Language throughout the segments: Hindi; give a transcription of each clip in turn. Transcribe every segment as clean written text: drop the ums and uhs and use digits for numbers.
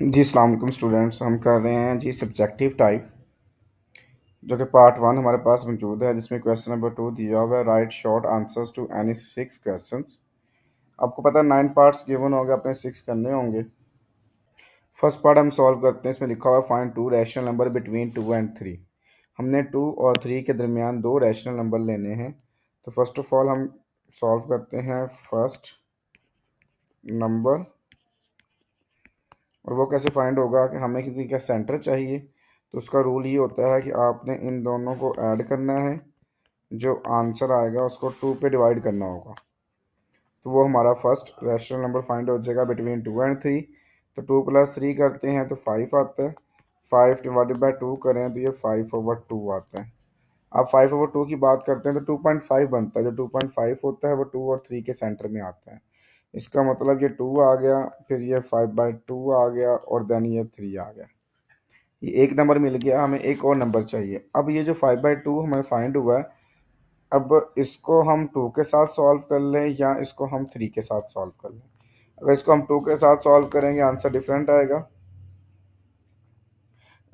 जी अस्सलाम वालेकुम स्टूडेंट्स। हम कर रहे हैं जी सब्जेक्टिव टाइप, जो कि पार्ट वन हमारे पास मौजूद है, जिसमें क्वेश्चन नंबर 2 दिया हुआ है, write short answers to any 6 questions. आपको पता है 9 पार्ट्स गिवन होंगे, अपने 6 करने होंगे। फर्स्ट पार्ट हम सॉल्व करते हैं। इसमें लिखा हुआ है find to rational number between 2 and 3। हमने 2 और 3 के दरमियान दो रैशनल नंबर लेने हैं। तो फर्स्ट ऑफ ऑल हम सॉल्व करते हैं फर्स्ट नंबर। और वो कैसे फाइंड होगा कि हमें, क्योंकि क्या सेंटर चाहिए, तो उसका रूल ये होता है कि आपने इन दोनों को ऐड करना है, जो आंसर आएगा उसको 2 पे डिवाइड करना होगा। तो वो हमारा फर्स्ट रैशनल नंबर फाइंड हो जाएगा बिटवीन 2 एंड 3। तो 2 + 3 करते हैं तो 5 आता है। 5 डिवाइडेड बाई 2 करें तो ये 5/2 आता है। अब 5/2 की बात करते हैं तो 2.5 बनता है। जो 2.5 होता है वो 2 और 3 के सेंटर में आता है। इसका मतलब ये 2 आ गया, फिर ये 5/2 आ गया, और देन ये 3 आ गया। ये एक नंबर मिल गया, हमें एक और नंबर चाहिए। अब ये जो 5/2 हमें फाइंड हुआ है, अब इसको हम 2 के साथ सॉल्व कर लें या इसको हम 3 के साथ सॉल्व कर लें। अगर इसको हम 2 के साथ सॉल्व करेंगे आंसर डिफरेंट आएगा,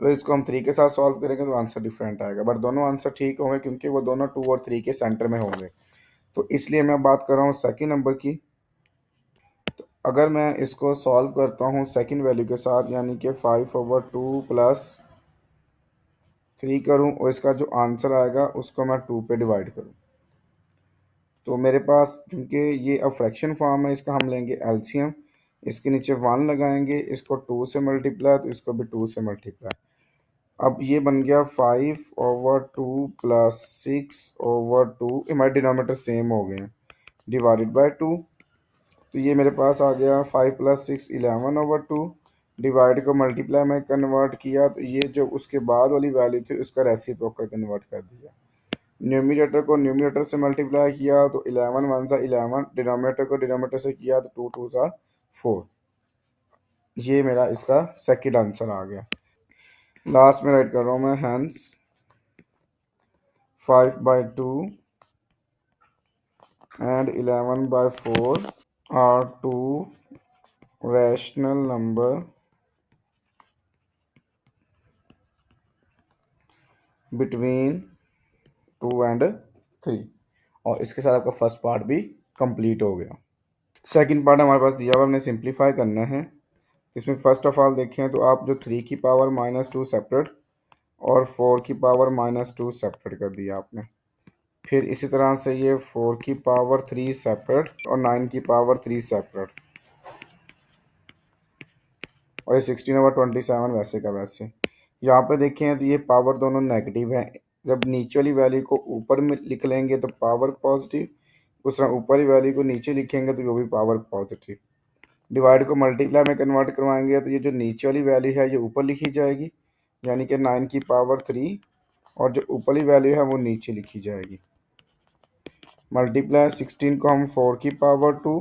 अगर इसको हम 3 के साथ सॉल्व करेंगे तो आंसर डिफरेंट आएगा। बट दोनों आंसर ठीक होंगे, क्योंकि वो दोनों 2 और 3 के सेंटर में होंगे। तो इसलिए मैं बात कर रहा हूँ सेकेंड नंबर की। अगर मैं इसको सॉल्व करता हूँ सेकेंड वैल्यू के साथ, यानी कि 5/2 प्लस 3 करूँ, और इसका जो आंसर आएगा उसको मैं 2 पे डिवाइड करूँ, तो मेरे पास, क्योंकि ये अब फ्रैक्शन फॉर्म है, इसका हम लेंगे एलसीएम। इसके नीचे 1 लगाएंगे, इसको 2 से मल्टीप्लाई, तो इसको भी 2 से मल्टीप्लाई। अब ये बन गया 5/2 प्लस 6/2, हमारे डिनोमीटर सेम हो गए हैं, डिवाइडेड बाय 2। तो ये मेरे पास आ गया 5 + 6 11/2। डिवाइड को मल्टीप्लाई में कन्वर्ट किया, तो ये जो उसके बाद वाली वैल्यू थी उसका रेसिप्रोकल कन्वर्ट कर दिया। न्यूमिनेटर को न्यूमिनेटर से मल्टीप्लाई किया तो 11 वन सा 11, डिनोमिनेटर को डिनोमिनेटर से किया तो 2 2 सा 4। ये मेरा इसका सेकंड आंसर आ गया। लास्ट में राइट कर रहा हूँ मैं, hence 5/2 and 11/4 are two rational number between 2 and 3। और इसके साथ आपका फर्स्ट पार्ट भी कंप्लीट हो गया। सेकंड पार्ट हमारे पास दिया हुआ, हमने सिंप्लीफाई करना है। इसमें फर्स्ट ऑफ ऑल देखें तो आप जो 3 की पावर -2 सेपरेट और 4 की पावर -2 सेपरेट कर दिया आपने। फिर इसी तरह से ये 4 की पावर 3 सेपरेट और 9 की पावर 3 सेपरेट, और ये 16/27 वैसे का वैसे। यहाँ पे देखें तो ये पावर दोनों नेगेटिव है। जब नीचे वाली वैल्यू को ऊपर में लिख लेंगे तो पावर पॉजिटिव, उस तरह ऊपर ही वैल्यू को नीचे लिखेंगे तो वो भी पावर पॉजिटिव। डिवाइड को मल्टीप्लाई में कन्वर्ट करवाएंगे तो ये जो नीचे वाली वैल्यू है ये ऊपर लिखी जाएगी, यानी कि 9 की पावर 3, और जो ऊपरली वैल्यू है वो नीचे लिखी जाएगी। मल्टीप्लाई 16 को हम 4 की पावर 2,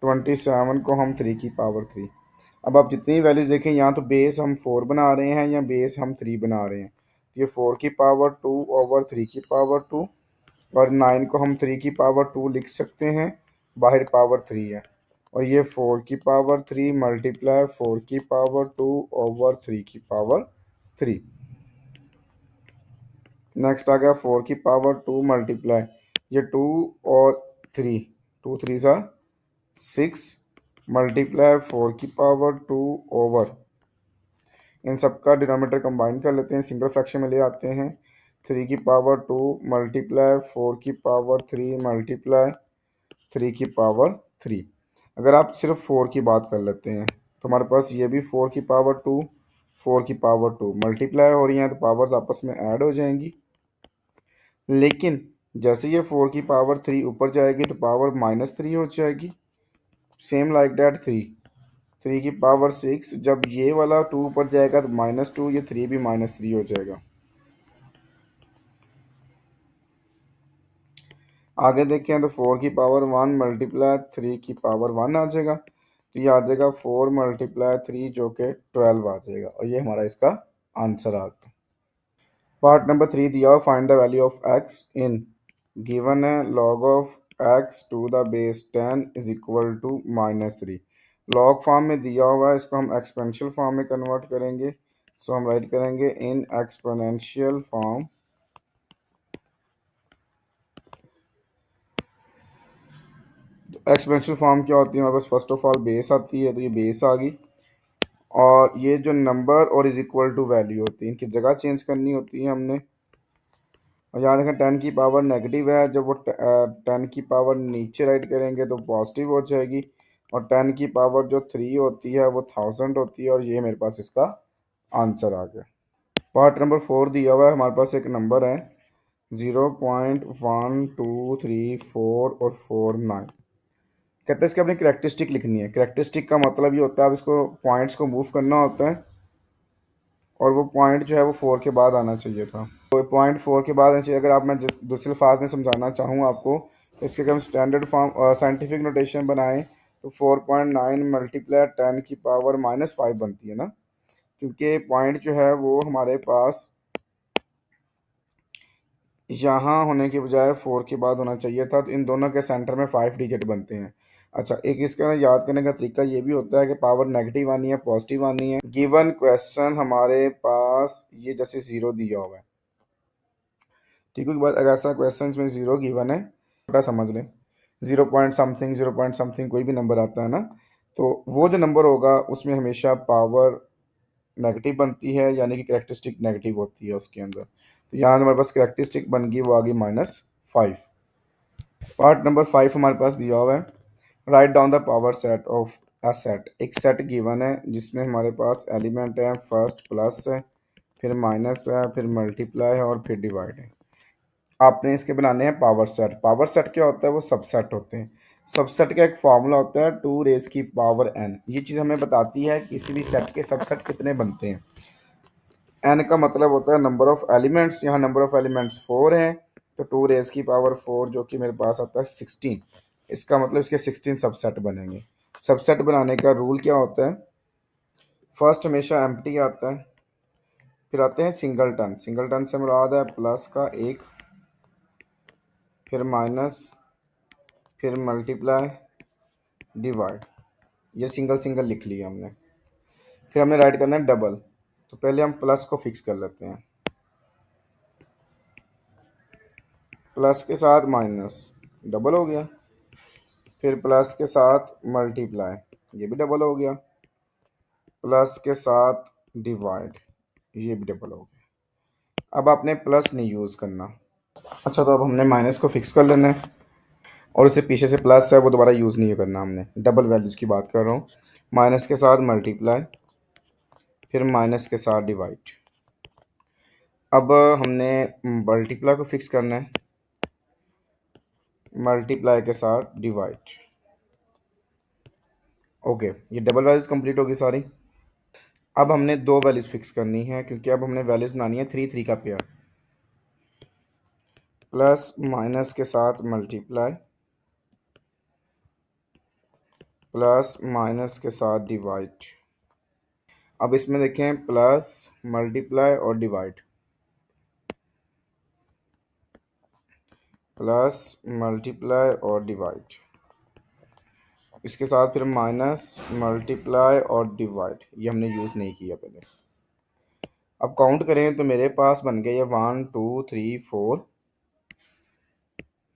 27 को हम 3 की पावर 3। अब आप जितनी वैल्यूज देखें, यहाँ तो बेस हम 4 बना रहे हैं या बेस हम 3 बना रहे हैं। ये 4 की पावर 2/3 की पावर 2, और 9 को हम 3 की पावर 2 लिख सकते हैं, बाहर पावर 3 है। और ये 4 की पावर 3 मल्टीप्लाई 4 की पावर 2/3 की पावर 3। नेक्स्ट आ गया 4 की पावर 2 मल्टीप्लाई, ये 2 और 3, 2 3 सा 6, मल्टीप्लाई 4 की पावर 2 ओवर, इन सब का डिनोमीटर कंबाइन कर लेते हैं, सिंगल फ्रैक्शन में ले आते हैं। 3 की पावर 2 मल्टीप्लाई 4 की पावर 3 मल्टीप्लाई 3 की पावर 3। अगर आप सिर्फ 4 की बात कर लेते हैं तो हमारे पास ये भी 4 की पावर 2, 4 की पावर 2 मल्टीप्लाई हो रही हैं, तो पावर्स आपस में ऐड हो जाएंगी। लेकिन जैसे ये 4 की पावर 3 ऊपर जाएगी तो पावर -3 हो जाएगी। सेम लाइक डैट 3 की पावर 6, जब ये वाला 2 ऊपर जाएगा तो -2, ये 3 भी -3 हो जाएगा। आगे देखें तो 4 की पावर 1 मल्टीप्लाई 3 की पावर 1 आ जाएगा, तो ये आ जाएगा 4 मल्टीप्लाई 3, जो कि 12 आ जाएगा, और ये हमारा इसका आंसर आ गया। पार्ट नंबर 3 दिया, find the value of x in, given है log of x to the base 10 is equal to -3। Log form में दिया हुआ है, इसको हम एक्सपोनेंशियल फॉर्म में कन्वर्ट करेंगे। सो हम राइट करेंगे in exponential form. Exponential form क्या होती है, हमारे पास फर्स्ट ऑफ ऑल बेस आती है, तो ये बेस आ गई, और ये जो नंबर और इज इक्वल टू वैल्यू होती है, इनकी जगह चेंज करनी होती है हमने। और यहाँ देखें 10 की पावर नेगेटिव है, जब वो 10 की पावर नीचे राइट करेंगे तो पॉजिटिव हो जाएगी, और 10 की पावर जो 3 होती है वो 1000 होती है, और ये मेरे पास इसका आंसर आ गया। पार्ट नंबर 4 दिया हुआ है, हमारे पास एक नंबर है 0.1234 और 49। कहते हैं इसकी अपनी करेक्टरिस्टिक लिखनी है। करेक्टरिस्टिक का मतलब ये होता है, अब इसको पॉइंट्स को मूव करना होता है, और वो पॉइंट जो है वो 4 के बाद आना चाहिए था। तो पॉइंट 4 के बाद आना चाहिए। अगर आप मैं दूसरे फाज में समझाना चाहूँ आपको, तो इसके अगर हम स्टैंडर्ड फॉर्म साइंटिफिक नोटेशन बनाएं, तो 4.9 मल्टीप्लाई 10 की पावर -5 बनती है ना, क्योंकि पॉइंट जो है वो हमारे पास यहाँ होने के बजाय 4 के बाद होना चाहिए था, तो इन दोनों के सेंटर में 5 डिजिट बनते हैं। अच्छा, एक इसका याद करने का तरीका ये भी होता है कि पावर नेगेटिव आनी है, पॉजिटिव आनी है। गिवन क्वेश्चन हमारे पास ये जैसे ज़ीरो दिया हुआ है, ठीक है, उसके बाद अगर ऐसा क्वेश्चन में ज़ीरो गिवन है, छोटा समझ लें, 0 पॉइंट समथिंग 0 पॉइंट समथिंग कोई भी नंबर आता है ना, तो वो जो नंबर होगा उसमें हमेशा पावर नेगेटिव बनती है, यानी कि करेक्टरिस्टिक नेगेटिव होती है उसके अंदर। तो यहाँ हमारे पास करेक्टरिस्टिक बन गई, वो आ गई -5। पार्ट नंबर 5 हमारे पास दिया हुआ है, write down the power set of a set. एक सेट गिवन है जिसमें हमारे पास एलिमेंट है, फर्स्ट प्लस है, फिर माइनस है, फिर मल्टीप्लाई है, और फिर डिवाइड है। आपने इसके बनाने हैं पावर सेट। पावर सेट क्या होता है, वो सबसेट होते हैं। सबसेट का एक फार्मूला होता है 2 रेज़ की पावर n। ये चीज़ हमें बताती है किसी भी सेट के सबसेट कितने बनते हैं। n का मतलब होता है नंबर ऑफ एलिमेंट्स, यहाँ नंबर ऑफ एलिमेंट्स 4 हैं, तो 2 रेज़ की पावर 4 जो कि मेरे पास आता है 16। इसका मतलब इसके 16 सबसेट बनेंगे। सबसेट बनाने का रूल क्या होता है, फर्स्ट हमेशा एम्प्टी आता है, फिर आते हैं सिंगल टन। सिंगल टन से मुराद है प्लस का एक, फिर माइनस, फिर मल्टीप्लाई, डिवाइड। ये सिंगल सिंगल लिख लिया हमने। फिर हमने राइट करना है डबल, तो पहले हम प्लस को फिक्स कर लेते हैं, प्लस के साथ माइनस, डबल हो गया। फिर प्लस के साथ मल्टीप्लाई, ये भी डबल हो गया। प्लस के साथ डिवाइड, ये भी डबल हो गया। अब आपने प्लस नहीं यूज़ करना। अच्छा, तो अब हमने माइनस को फिक्स कर लेना है, और उससे पीछे से प्लस है वो दोबारा यूज़ नहीं करना हमने। डबल वैल्यूज़ की बात कर रहा हूँ। माइनस के साथ मल्टीप्लाई, फिर माइनस के साथ डिवाइड। अब हमने मल्टीप्लाई को फिक्स करना है, मल्टीप्लाई के साथ डिवाइड। ओके, ये डबल वैल्यूज़ कंप्लीट होगी सारी। अब हमने दो वैल्यूज़ फिक्स करनी है, क्योंकि अब हमने वैल्यूज़ बनानी है 3 3 का पेयर। प्लस माइनस के साथ मल्टीप्लाई, प्लस माइनस के साथ डिवाइड। अब इसमें देखें प्लस, मल्टीप्लाई और डिवाइड, प्लस, मल्टीप्लाई और डिवाइड। इसके साथ फिर माइनस, मल्टीप्लाई और डिवाइड, ये हमने यूज़ नहीं किया पहले। अब काउंट करें तो मेरे पास बन गया ये 1 2 3 4,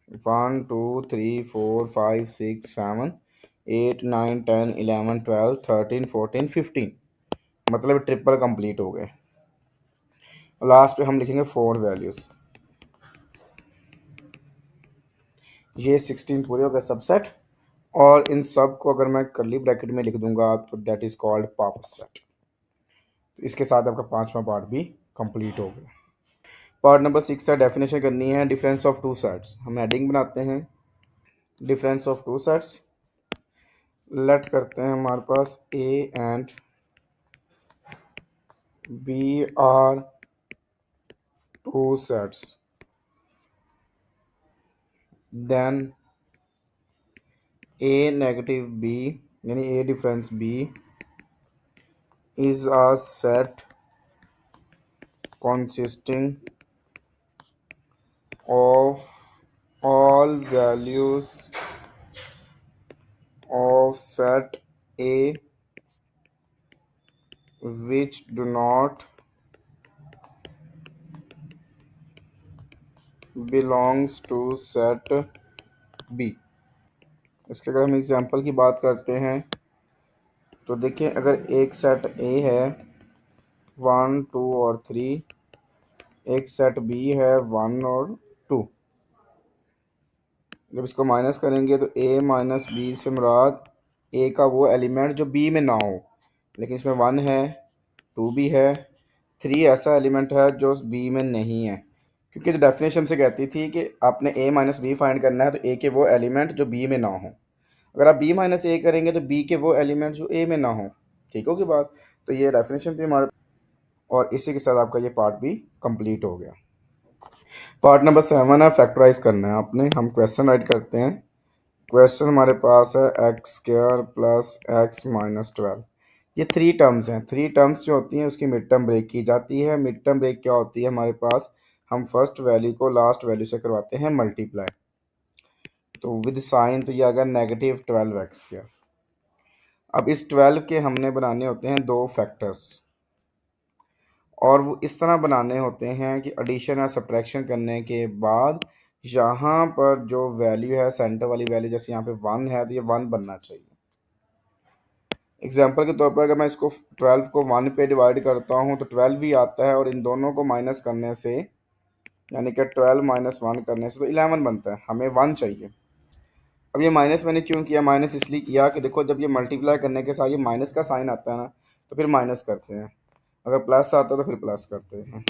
1 2 3 4 5 6 7 8 9 10 11 12 13 14 15, मतलब ट्रिपल कंप्लीट हो गए। लास्ट पे हम लिखेंगे 4 वैल्यूज़। ये 16 पूरे हो गए सबसेट, और इन सब को अगर मैं करली ब्रैकेट में लिख दूंगा तो that is called power set. तो इसके साथ आपका पांचवा पार्ट भी कंप्लीट हो गया। पार्ट नंबर 6 है, डेफिनेशन करनी है डिफरेंस ऑफ टू सेट्स। हम हेडिंग बनाते हैं difference of two sets. Let करते हैं हमारे पास A and B are two sets, then A negative B, यानी A difference B is a set consisting of all values of set A which do not belongs to set B। इसके अगर हम एग्जांपल की बात करते हैं तो देखिए, अगर एक सेट ए है 1 2 और 3, एक सेट बी है 1 और 2, जब इसको माइनस करेंगे तो ए माइनस बी से मुराद ए का वो एलिमेंट जो बी में ना हो, लेकिन इसमें 1 है, 2 भी है, 3 ऐसा एलिमेंट है जो बी में नहीं है। क्योंकि जो डेफिनेशन से कहती थी कि आपने ए माइनस बी फाइंड करना है तो ए के वो एलिमेंट जो बी में ना हो। अगर आप बी माइनस ए करेंगे तो बी के वो एलिमेंट जो ए में ना हो। ठीक होगी बात। तो ये डेफिनेशन थी हमारे, और इसी के साथ आपका ये पार्ट भी कंप्लीट हो गया। पार्ट नंबर 7 है, फैक्टराइज करना है आपने। हम क्वेश्चन राइट करते हैं। क्वेश्चन हमारे पास है x square plus x minus 12। ये 3 टर्म्स हैं। 3 टर्म्स जो होती हैं उसकी मिड टर्म ब्रेक की जाती है। मिड टर्म ब्रेक क्या होती है हमारे पास, हम फर्स्ट वैल्यू को लास्ट वैल्यू से करवाते हैं मल्टीप्लाई। तो विद साइन तो ये आ गया -12x²। अब इस 12 के हमने बनाने होते हैं 2 फैक्टर्स, और वो इस तरह बनाने होते हैं कि एडिशन या सब्ट्रैक्शन करने के बाद यहाँ पर जो वैल्यू है सेंटर वाली वैल्यू, जैसे यहाँ पे 1 है तो ये 1 बनना चाहिए। एग्जाम्पल के तौर पर अगर मैं इसको 12 को 1 पे डिवाइड करता हूँ तो 12 ही आता है, और इन दोनों को माइनस करने से, यानी कि 12 माइनस 1 करने से तो 11 बनता है। हमें 1 चाहिए। अब ये माइनस मैंने क्यों किया, माइनस इसलिए किया कि देखो जब ये मल्टीप्लाई करने के साथ ये माइनस का साइन आता है ना, तो फिर माइनस करते हैं। अगर प्लस आता है तो फिर प्लस करते हैं।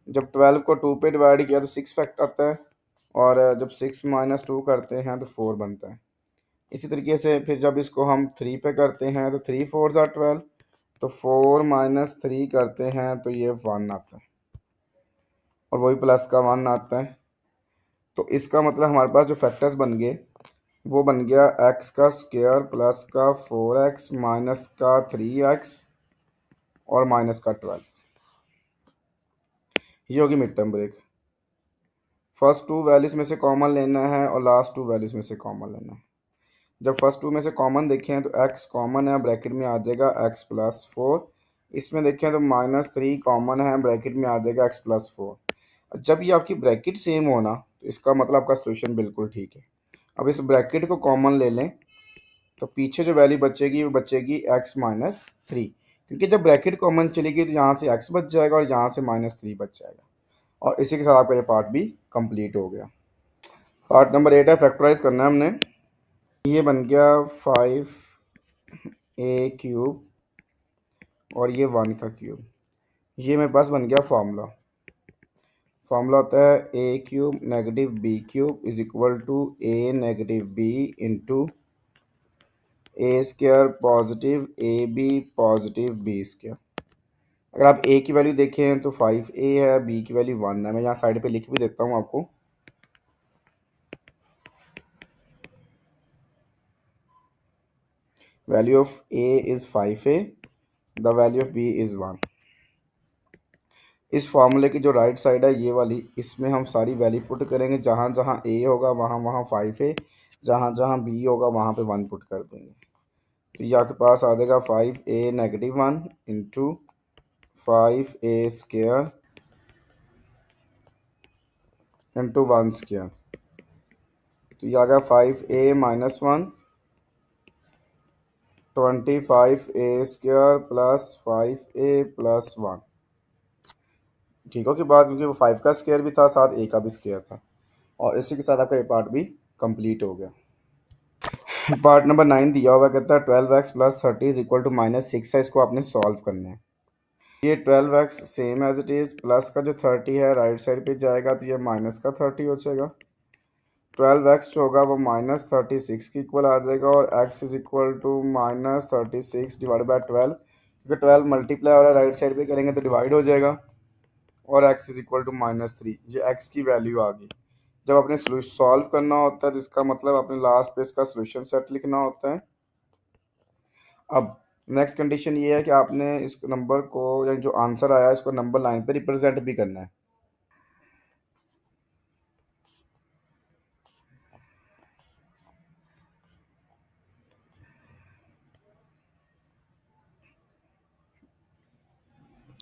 जब 12 को 2 पे डिवाइड किया तो 6 फैक्ट आता है, और जब 6 माइनस 2 करते हैं तो 4 बनता है। इसी तरीके से फिर जब इसको हम 3 पे करते हैं तो 3 4 ज़ा 12, तो 4 माइनस 3 करते हैं तो ये 1 आता है, और वही प्लस का 1 आता है। तो इसका मतलब हमारे पास जो फैक्टर्स बन गए वो बन गया एक्स का स्क्वायर प्लस का 4x माइनस का 3x और माइनस का 12। ये होगी mid term break. First 2 values में से कॉमन लेना है और लास्ट 2 वैल्यूज में से कॉमन लेना है। जब फर्स्ट 2 में से कॉमन देखें तो x कॉमन है, ब्रैकेट में आ जाएगा x+4। इसमें देखें तो -3 कॉमन है, ब्रैकेट में आ जाएगा x+4। जब ये आपकी ब्रैकेट सेम हो ना तो इसका मतलब आपका सोल्यूशन बिल्कुल ठीक है। अब इस ब्रैकेट को कॉमन ले लें तो पीछे जो वैल्यू बचेगी वो बचेगी x-3, क्योंकि जब ब्रैकेट कॉमन चलेगी तो यहाँ से x बच जाएगा और यहाँ से -3 बच जाएगा। और इसी के साथ आपका ये पार्ट भी कंप्लीट हो गया। पार्ट नंबर 8 है, फैक्टराइज करना है हमने। ये बन गया 5a³ और ये 1 का क्यूब। ये मेरे पास बन गया फार्मूला। फार्मूला होता है a³ - b³ is equal to a - b into a² positive ab positive b²। अगर आप a की वैल्यू देखें तो 5a है, b की वैल्यू 1 है। मैं यहाँ साइड पे लिख भी देता हूँ आपको। Value of a is 5a, the value of b is 1। इस फार्मूले की जो राइट साइड है ये वाली, इसमें हम सारी वैल्यू पुट करेंगे। जहाँ जहाँ a होगा वहाँ वहाँ 5a, जहाँ जहाँ b होगा वहाँ पे 1 पुट कर देंगे। तो ये आपके पास आ जाएगा 5a - 1 इंटू 5a² इंटू 1²। तो ये आ गया 5a - 1 25a² plus 5a plus 1। ठीक हो कि बात, क्योंकि वो 5 का स्क्वायर भी था साथ a का भी स्क्वायर था। और इसी के साथ आपका ये पार्ट भी कंप्लीट हो गया। पार्ट नंबर 9 दिया हुआ, कहता है 12x plus 30 is equal to -6 है। इसको आपने सॉल्व करना है। ये 12x same as it is, plus का जो 30 है राइट साइड पे जाएगा तो ये माइनस का 30 हो जाएगा। 12x जो होगा वो -36 के इक्वल आ जाएगा, और x is equal to -36 divide by 12, क्योंकि 12 मल्टीप्लाई हो रहा है राइट साइड पे करेंगे तो डिवाइड हो जाएगा, और x इज इक्वल टू -3। ये x की वैल्यू आ गई। जब आपने सॉल्व करना होता है तो इसका मतलब आपने लास्ट पे इसका सोल्यूशन सेट लिखना होता है। अब नेक्स्ट कंडीशन ये है कि आपने इस नंबर को, या जो आंसर आया है इसको नंबर लाइन पे रिप्रेजेंट भी करना है।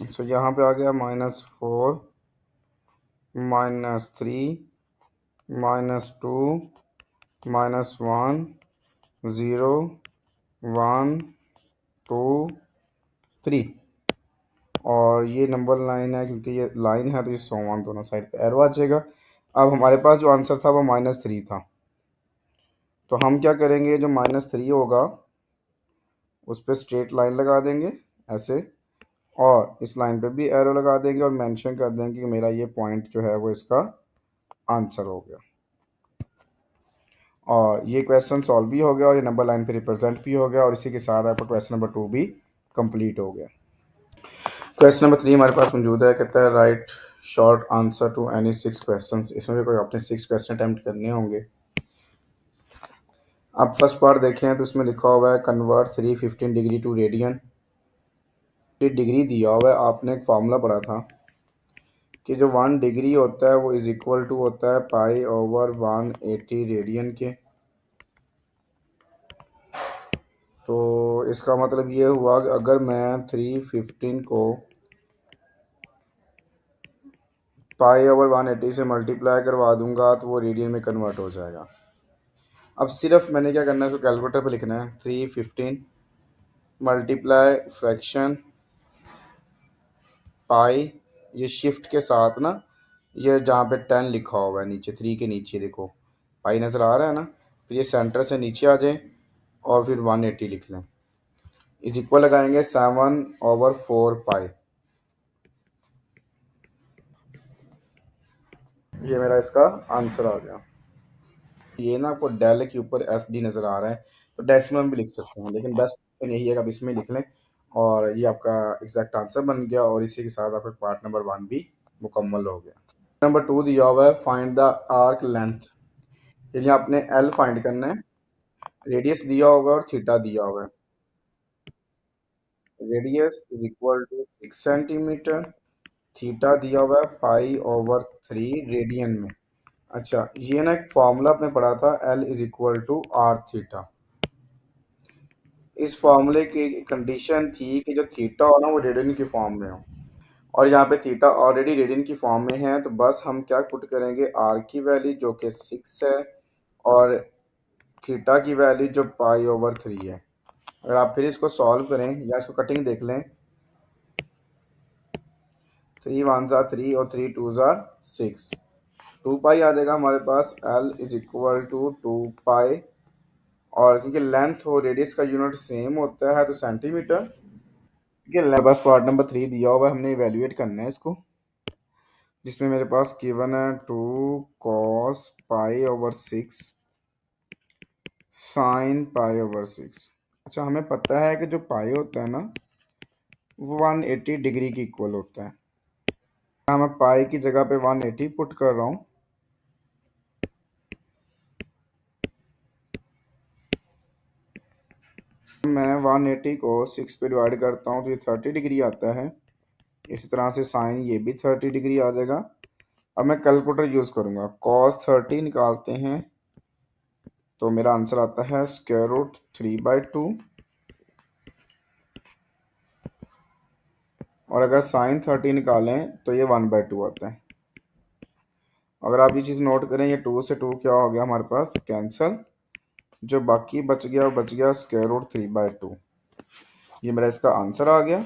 सो यहाँ पे आ गया -4, -3, -2, -1, 0, 1, 2, 3। और ये नंबर लाइन है, क्योंकि ये लाइन है तो ये 100 दोनों साइड पे एरो आ जाएगा। अब हमारे पास जो आंसर था वो -3 था, तो हम क्या करेंगे, जो -3 होगा उस पर स्ट्रेट लाइन लगा देंगे ऐसे, और इस लाइन पे भी एरो लगा देंगे और मेंशन कर देंगे कि मेरा ये पॉइंट जो है वो इसका आंसर हो गया। और ये क्वेश्चन सॉल्व भी हो गया और ये नंबर लाइन पे रिप्रेजेंट भी हो गया, और इसी के साथ आपका क्वेश्चन नंबर 2 भी कंप्लीट हो गया। क्वेश्चन नंबर 3 हमारे पास मौजूद है, कहता है write short answer to any 6 questions. इसमें भी कोई आपने 6 क्वेश्चन अटेम्प्ट करने होंगे। आप फर्स्ट पार्ट देखें तो इसमें लिखा हुआ है convert 315 degree to radian. Degree दिया हुआ है, आपने एक फार्मूला पढ़ा था कि जो 1 डिग्री होता है वो इज इक्वल टू होता है π/180 रेडियन के। तो इसका मतलब ये हुआ कि अगर मैं 315 को π/180 से मल्टीप्लाई करवा दूंगा तो वो रेडियन में कन्वर्ट हो जाएगा। अब सिर्फ मैंने क्या करना है, इसको कैलकुलेटर पे लिखना है, 315 मल्टीप्लाई फ्रैक्शन पाई, ये शिफ्ट के साथ ना, ये जहाँ पे 10 लिखा हुआ है नीचे 3 के नीचे देखो पाई नज़र आ रहा है ना, फिर ये सेंटर से नीचे आ जाए और फिर 180 लिख लें, इज इक्वल लगाएंगे 7/4 पाई। ये मेरा इसका आंसर आ गया। ये ना आपको डेल के ऊपर एस डी नज़र आ रहा है, तो डेसिमल भी लिख सकते हैं, लेकिन बेस्ट ऑप्शन यही है कि आप इसमें लिख लें। और ये आपका एग्जैक्ट आंसर बन गया, और इसी के साथ आपका पार्ट नंबर 1 भी मुकम्मल हो गया। नंबर 2 दिया हुआ है फाइंड द आर्क लेंथ, यानी आपने एल फाइंड करना है, रेडियस दिया होगा और थीटा दिया होगा है। Radius is equal to 6 centimetre, theta दिया हुआ है π/3 रेडियन में। अच्छा, ये ना एक फॉर्मूला आपने पढ़ा था, L is equal to R theta. इस फॉर्मूले की कंडीशन थी कि जो थीटा हो ना वो रेडियन की फॉर्म में हो, और यहाँ पे थीटा ऑलरेडी रेडियन की फॉर्म में है, तो बस हम क्या पुट करेंगे, आर की वैल्यू जो कि 6 है और थीटा की वैल्यू जो π/3 है। अगर आप फिर इसको सॉल्व करें या इसको कटिंग देख लें, 3 1 ज़ा 3 और 3 2 ज़ा 6, 2 पाई आ जाएगा हमारे पास। एल इज इक्वल टू 2 पाई, और क्योंकि लेंथ और रेडियस का यूनिट सेम होता है तो सेंटीमीटर। ठीक है, बस पार्ट नंबर 3 दिया हुआ है, हमने इवेल्युएट करना है इसको, जिसमें मेरे पास गिवन है 2 cos π/6 sin π/6। अच्छा, हमें पता है कि जो पाई होता है ना वो 180 डिग्री के इक्वल होता है। मैं पाई की जगह पे 180 पुट कर रहा हूँ। मैं 180 को 6 पे डिवाइड करता हूँ तो ये 30 डिग्री आता है। इसी तरह से साइन ये भी 30 डिग्री आ जाएगा। अब मैं कैलकुलेटर यूज़ करूँगा, cos 30 निकालते हैं तो मेरा आंसर आता है √3/2, और अगर साइन 30 निकालें तो ये 1/2 आता है। अगर आप ये चीज़ नोट करें, ये 2 से 2 क्या हो गया हमारे पास, कैंसिल, जो बाकी बच गया वो बच गया √3/2। ये मेरा इसका आंसर आ गया।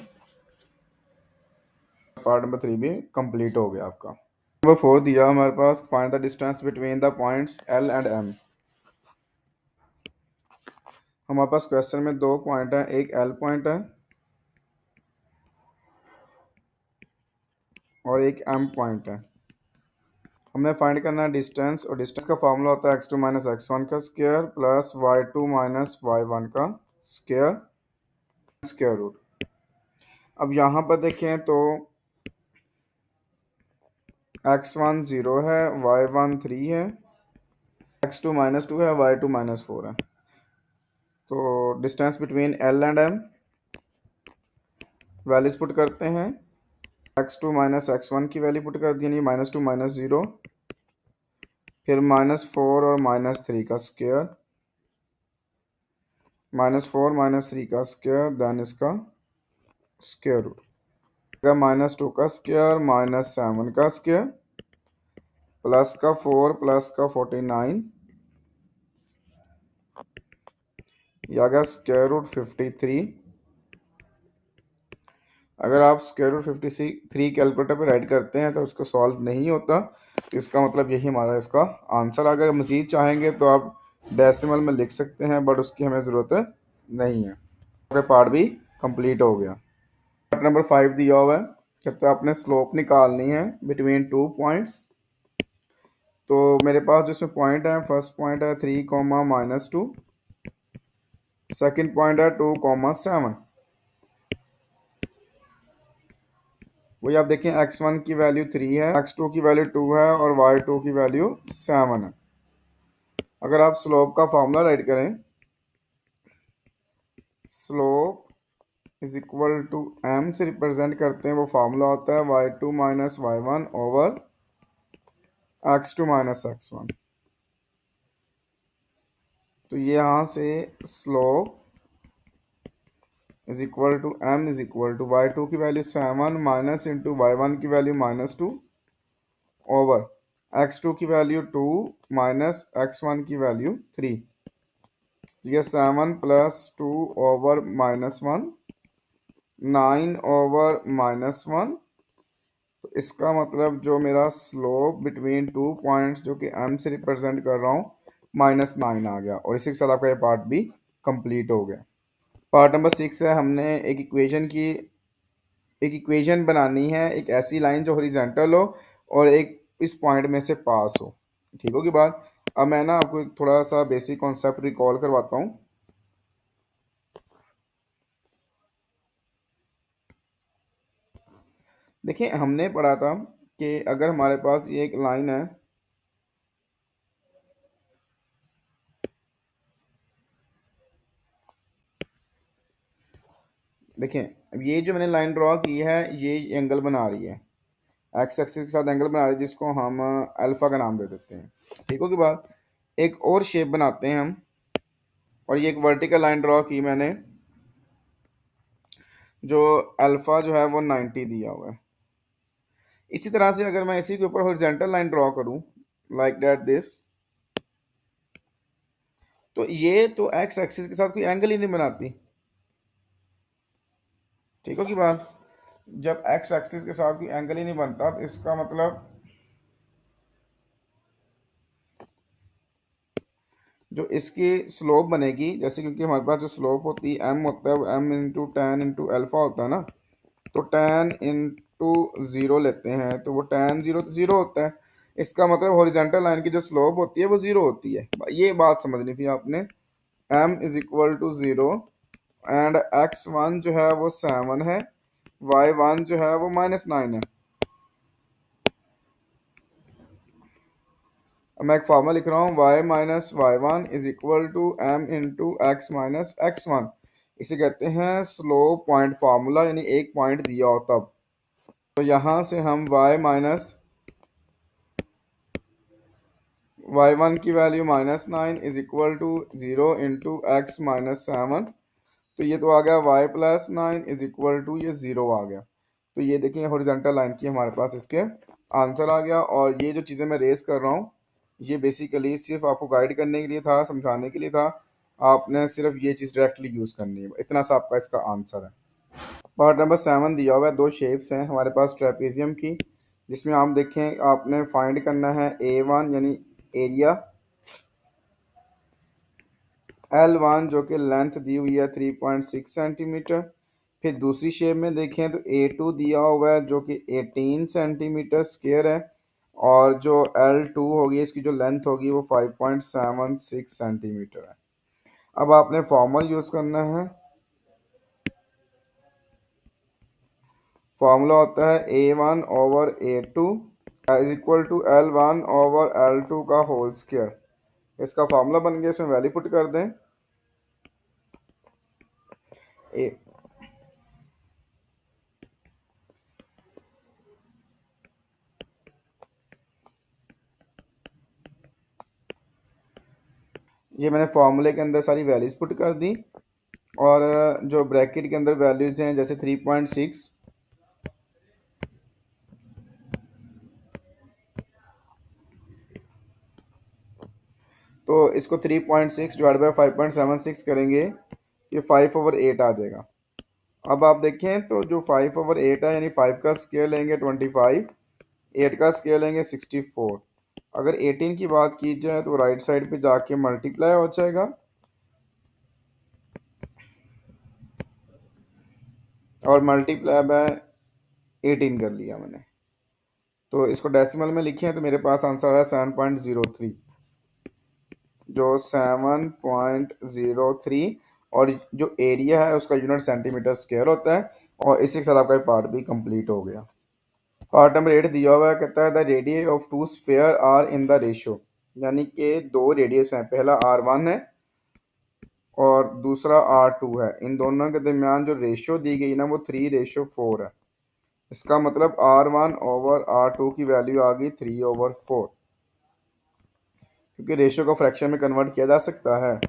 पार्ट नंबर 3 भी कंप्लीट हो गया आपका। नंबर 4 दिया हमारे पास, find the distance between the points L and M. हमारे पास क्वेश्चन में 2 पॉइंट हैं, एक एल पॉइंट है और एक एम पॉइंट है। हमने फाइंड करना है डिस्टेंस, और डिस्टेंस का फॉर्मूला होता है x2 माइनस x1 का square plus y2 minus y1 का स्क्वायर स्क्वायर रूट। अब यहाँ पर देखें तो x1 0 है, y1 3 है, x2 -2 है, y2 -4 है। तो distance between l and m values put करते हैं। x2 माइनस x1 की वैल्यू पुट कर दी, यानी -2 -0, फिर -4 और -3 का स्क्वायर, -4 -3 का स्क्वायर, देन इसका स्क्वायर रूट। -2 का स्क्वायर माइनस 7 का स्क्वायर प्लस का 4 प्लस का 49, यह आ गया स्क्वायर रूट 53। अगर आप स्क्वायर रूट 53 कैलकुलेटर पे राइट करते हैं तो उसको सॉल्व नहीं होता, तो इसका मतलब यही हमारा इसका आंसर। अगर मज़ीद चाहेंगे तो आप डेसिमल में लिख सकते हैं, बट उसकी हमें ज़रूरत नहीं है। पार्ट भी कंप्लीट हो गया। पार्ट नंबर 5 दिया हुआ है, कहते हैं आपने स्लोप निकालनी है बिटवीन 2 पॉइंट्स। तो मेरे पास जो इसमें पॉइंट है, फर्स्ट पॉइंट है 3 कॉमा -2, सेकेंड पॉइंट है 2 कॉमा 7। वही आप देखें, x1 की वैल्यू 3 है, x2 की वैल्यू 2 है और y2 की वैल्यू 7 है। अगर आप स्लोप का फॉर्मूला राइट करें, slope is equal to m से रिप्रेजेंट करते हैं, वो फार्मूला होता है y2 minus y1 over x2 minus x1। तो ये यहाँ से slope is equal to m is equal to y2 की वैल्यू 7 माइनस इंटू y1 की वैल्यू -2 ओवर x2 की वैल्यू 2 माइनस x1 की वैल्यू 3। तो ये 7 प्लस 2 ओवर -1, 9 ओवर -1। तो इसका मतलब जो मेरा स्लोप बिटवीन 2 पॉइंट्स जो कि m से रिप्रेजेंट कर रहा हूँ, -9 आ गया। और इसी के साथ आपका ये पार्ट भी कंप्लीट हो गया। पार्ट नंबर 6 है, हमने एक इक्वेशन बनानी है, एक ऐसी लाइन जो हॉरिजॉन्टल हो और एक इस पॉइंट में से पास हो। ठीक होगी बात। अब मैं ना आपको एक थोड़ा सा बेसिक कॉन्सेप्ट रिकॉल करवाता हूँ। देखिए, हमने पढ़ा था कि अगर हमारे पास ये एक लाइन है, देखिए अब ये जो मैंने लाइन ड्रॉ की है, ये एंगल बना रही है, एक्स एक्सिस के साथ एंगल बना रही है, जिसको हम अल्फा का नाम दे देते हैं। ठीक होगी बात। एक और शेप बनाते हैं हम, और ये एक वर्टिकल लाइन ड्रॉ की मैंने, जो अल्फा जो है वो 90 दिया हुआ है। इसी तरह से अगर मैं इसी के ऊपर हॉरिजॉन्टल लाइन ड्रॉ करूं लाइक दैट दिस, तो ये तो एक्स एक्सिस के साथ कोई एंगल ही नहीं बनाती। ठीक हो की बात। जब एक्स एक्सिस के साथ कोई एंगल ही नहीं बनता, तो इसका मतलब जो इसकी स्लोप बनेगी, जैसे क्योंकि हमारे पास जो स्लोप होती है एम होता है, वो M into tan into alpha होता है ना, तो टेन इंटू ज़ीरो लेते हैं तो वो टेन ज़ीरो तो ज़ीरो होता है। इसका मतलब हॉरिजॉन्टल लाइन की जो स्लोप होती है वो ज़ीरो होती है। ये बात समझनी थी आपने। m is equal to zero and x1 जो है वो 7 है, y1 जो है वो -9 है। अब मैं एक फार्मूला लिख रहा हूँ, y minus y1 is equal to m into X minus x1। इसे कहते हैं स्लो पॉइंट फार्मूला, यानी एक पॉइंट दिया हो तब। तो यहाँ से हम y1 की value -9 is equal to 0 into X minus 7। तो ये तो आ गया y plus 9 is equal to ये 0 आ गया। तो ये देखिए हॉरिजॉन्टल लाइन की हमारे पास इसके आंसर आ गया। और ये जो चीज़ें मैं रेस कर रहा हूँ, ये बेसिकली सिर्फ आपको गाइड करने के लिए था, समझाने के लिए था। आपने सिर्फ ये चीज़ डायरेक्टली यूज़ करनी है, इतना सा आपका इसका आंसर है। पार्ट नंबर 7 दिया हुआ है, दो शेप्स हैं हमारे पास ट्रेपेजियम की, जिसमें आप देखें आपने फाइंड करना है A1 यानी एरिया, L1 जो कि लेंथ दी हुई है 3.6 सेंटीमीटर। फिर दूसरी शेप में देखें तो A2 दिया हुआ है जो कि 18 सेंटीमीटर स्क्वायर है, और जो L2 होगी इसकी जो लेंथ होगी वो 5.76 सेंटीमीटर है। अब आपने फॉर्मूला यूज़ करना है। फॉर्मूला होता है A1 over A2 is equal to L1 over L2 का होल स्क्वायर। इसका फार्मूला बन गया, इसमें वैल्यू पुट कर दें। ए ये मैंने फार्मूले के अंदर सारी वैल्यूज़ पुट कर दी, और जो ब्रैकेट के अंदर वैल्यूज़ हैं जैसे 3.6 तो इसको 3.6 डिवाइड बाई 5.76 करेंगे, ये 5/8 आ जाएगा। अब आप देखें तो जो 5/8 है, यानी 5 का स्केयर लेंगे 25, 8 का स्केयर लेंगे 64। अगर 18 की बात की जाए तो राइट साइड पे जाके मल्टीप्लाई हो जाएगा, और मल्टीप्लाई बाय 18 कर लिया मैंने, तो इसको डेसिमल में लिखे हैं तो मेरे पास आंसर है 7.03, जो 7.03। और जो एरिया है उसका यूनिट सेंटीमीटर स्क्वायर होता है। और इसी के साथ आपका पार्ट भी कंप्लीट हो गया। पार्ट नंबर 8 दिया हुआ है, कहता है the radius of two sphere are in the ratio, यानी कि दो रेडियस हैं, पहला R1 है और दूसरा R2 है। इन दोनों के दरमियान जो रेशियो दी गई ना वो 3:4 है। इसका मतलब R1/R2 की वैल्यू आ गई 3/4, क्योंकि रेशियो को फ्रैक्शन में कन्वर्ट किया जा सकता है।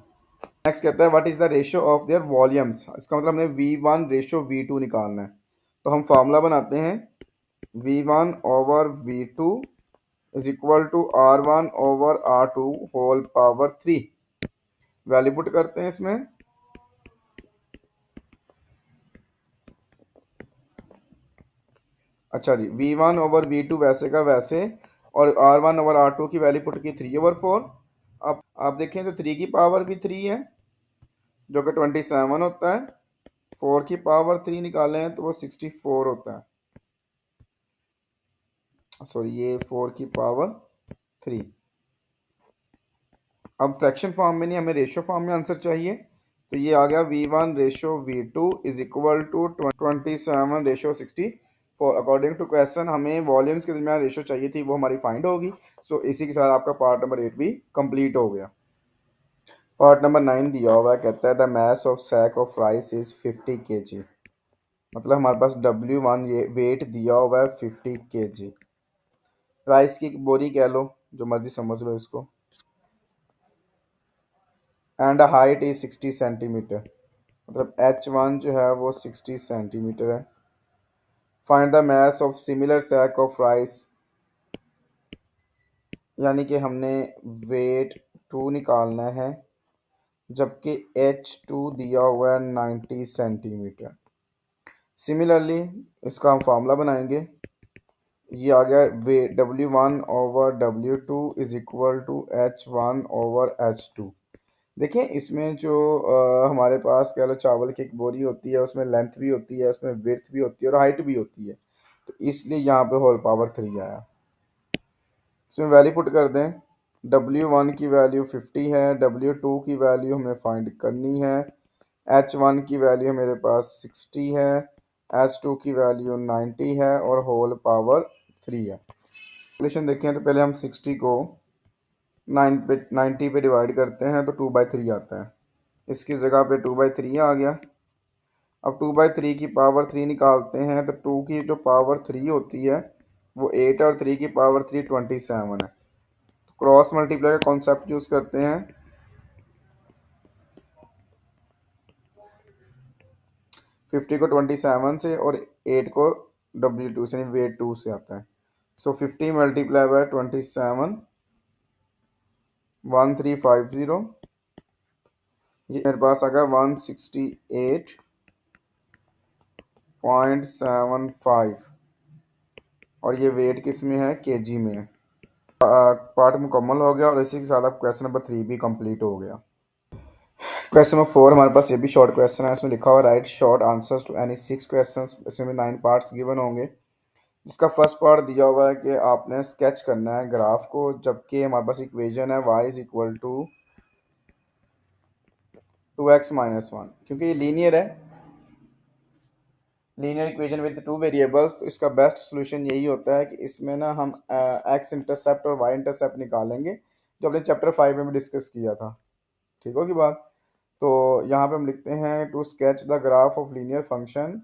नेक्स्ट कहता है what is the ratio of their volumes, इसका मतलब हमने V1:V2 निकालना है। तो हम फार्मूला बनाते हैं, V1/V2 is equal to R1/R2 whole power 3। Value put करते हैं इसमें, अच्छा जी, V1/V2 वैसे का वैसे, और R1/R2 की वैल्यू पुट की 3/4। अब आप देखें तो 3 की पावर भी 3 है, जो कि 27 होता है। 4 की पावर 3 निकाले हैं तो वो 64 होता है, सॉरी ये 4 की पावर 3। अब फ्रैक्शन फॉर्म में नहीं, हमें रेशियो फॉर्म में आंसर चाहिए। तो ये आ गया V1:V2 is equal to 27:64। According to question हमें वॉल्यूम्स के दरमियान रेशियो चाहिए थी, वो हमारी फाइंड होगी। सो इसी के साथ आपका पार्ट नंबर 8 भी कंप्लीट हो गया। पार्ट नंबर 9 दिया हुआ है, कहता है the mass of sack of rice is 50 kg। मतलब हमारे पास W1 ये वेट दिया हुआ है 50 kg। राइस की एक बोरी कह लो, जो मर्जी समझ लो इसको, एंड हाइट इज 60 सेंटीमीटर। मतलब H1 जो है वो 60 सेंटीमीटर है। Find the mass of similar sack of rice, यानी कि हमने वेट 2 निकालना है, जबकि H2 दिया हुआ है 90 सेंटीमीटर। सिमिलरली इसका हम फार्मूला बनाएंगे, ये आ गया वे W1/W2 is equal to H1/H2। देखिए इसमें जो हमारे पास कह लो चावल की एक बोरी होती है, उसमें लेंथ भी होती है, उसमें विड्थ भी होती है और हाइट भी होती है, तो इसलिए यहाँ पे होल पावर 3 आया। इसमें वैल्यू पुट कर दें, W1 की वैल्यू 50 है, W2 की वैल्यू हमें फाइंड करनी है, H1 की वैल्यू मेरे पास 60 है, H2 की वैल्यू 90 है और होल पावर 3 है। कैलकुलेशन देखें तो पहले हम 60 को 90 पे डिवाइड करते हैं तो 2/3 आता है। इसकी जगह पे 2/3 आ गया। अब 2/3 की पावर 3 निकालते हैं तो 2 की जो पावर 3 होती है वो 8 और 3 की पावर 3 27 है। तो क्रॉस मल्टीप्लाई का कॉन्सेप्ट यूज़ करते हैं। 50 को 27 से और 8 को W2 से, यानी वेट 2 से आता है। सो 50 मल्टीप्लाई बाय 27, 1350, ये मेरे पास आ गया 168.75, और ये वेट किस में है, केजी में है। पार्ट मुकम्मल हो गया और इसी के साथ अब क्वेश्चन नंबर 3 भी कंप्लीट हो गया। क्वेश्चन नंबर 4 हमारे पास ये भी शॉर्ट क्वेश्चन है। इसमें लिखा हुआ write short answers to any 6 questions. इसमें भी 9 पार्ट्स गिवन होंगे। जिसका फर्स्ट पार्ट दिया हुआ है कि आपने स्केच करना है ग्राफ को, जबकि हमारे पास इक्वेशन है y is equal to 2x-1, क्योंकि ये लीनियर है, लीनियर इक्वेशन विद 2 वेरिएबल्स। तो इसका बेस्ट सोल्यूशन यही होता है कि इसमें ना हम x इंटरसेप्ट और y इंटरसेप्ट निकालेंगे, जो हमने चैप्टर 5 में भी डिस्कस किया था। ठीक होगी बात। तो यहाँ पे हम लिखते हैं to sketch the graph of linear function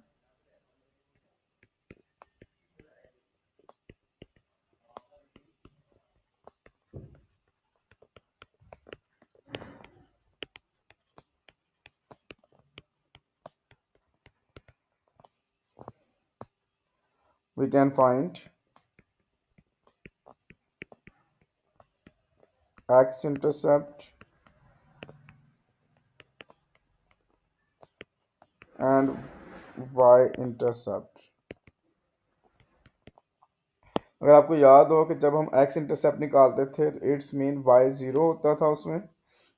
we can find X intercept and Y intercept. अगर आपको याद हो कि जब हम एक्स इंटरसेप्ट निकालते थे तो इट्स मीन वाई ज़ीरो होता था उसमें,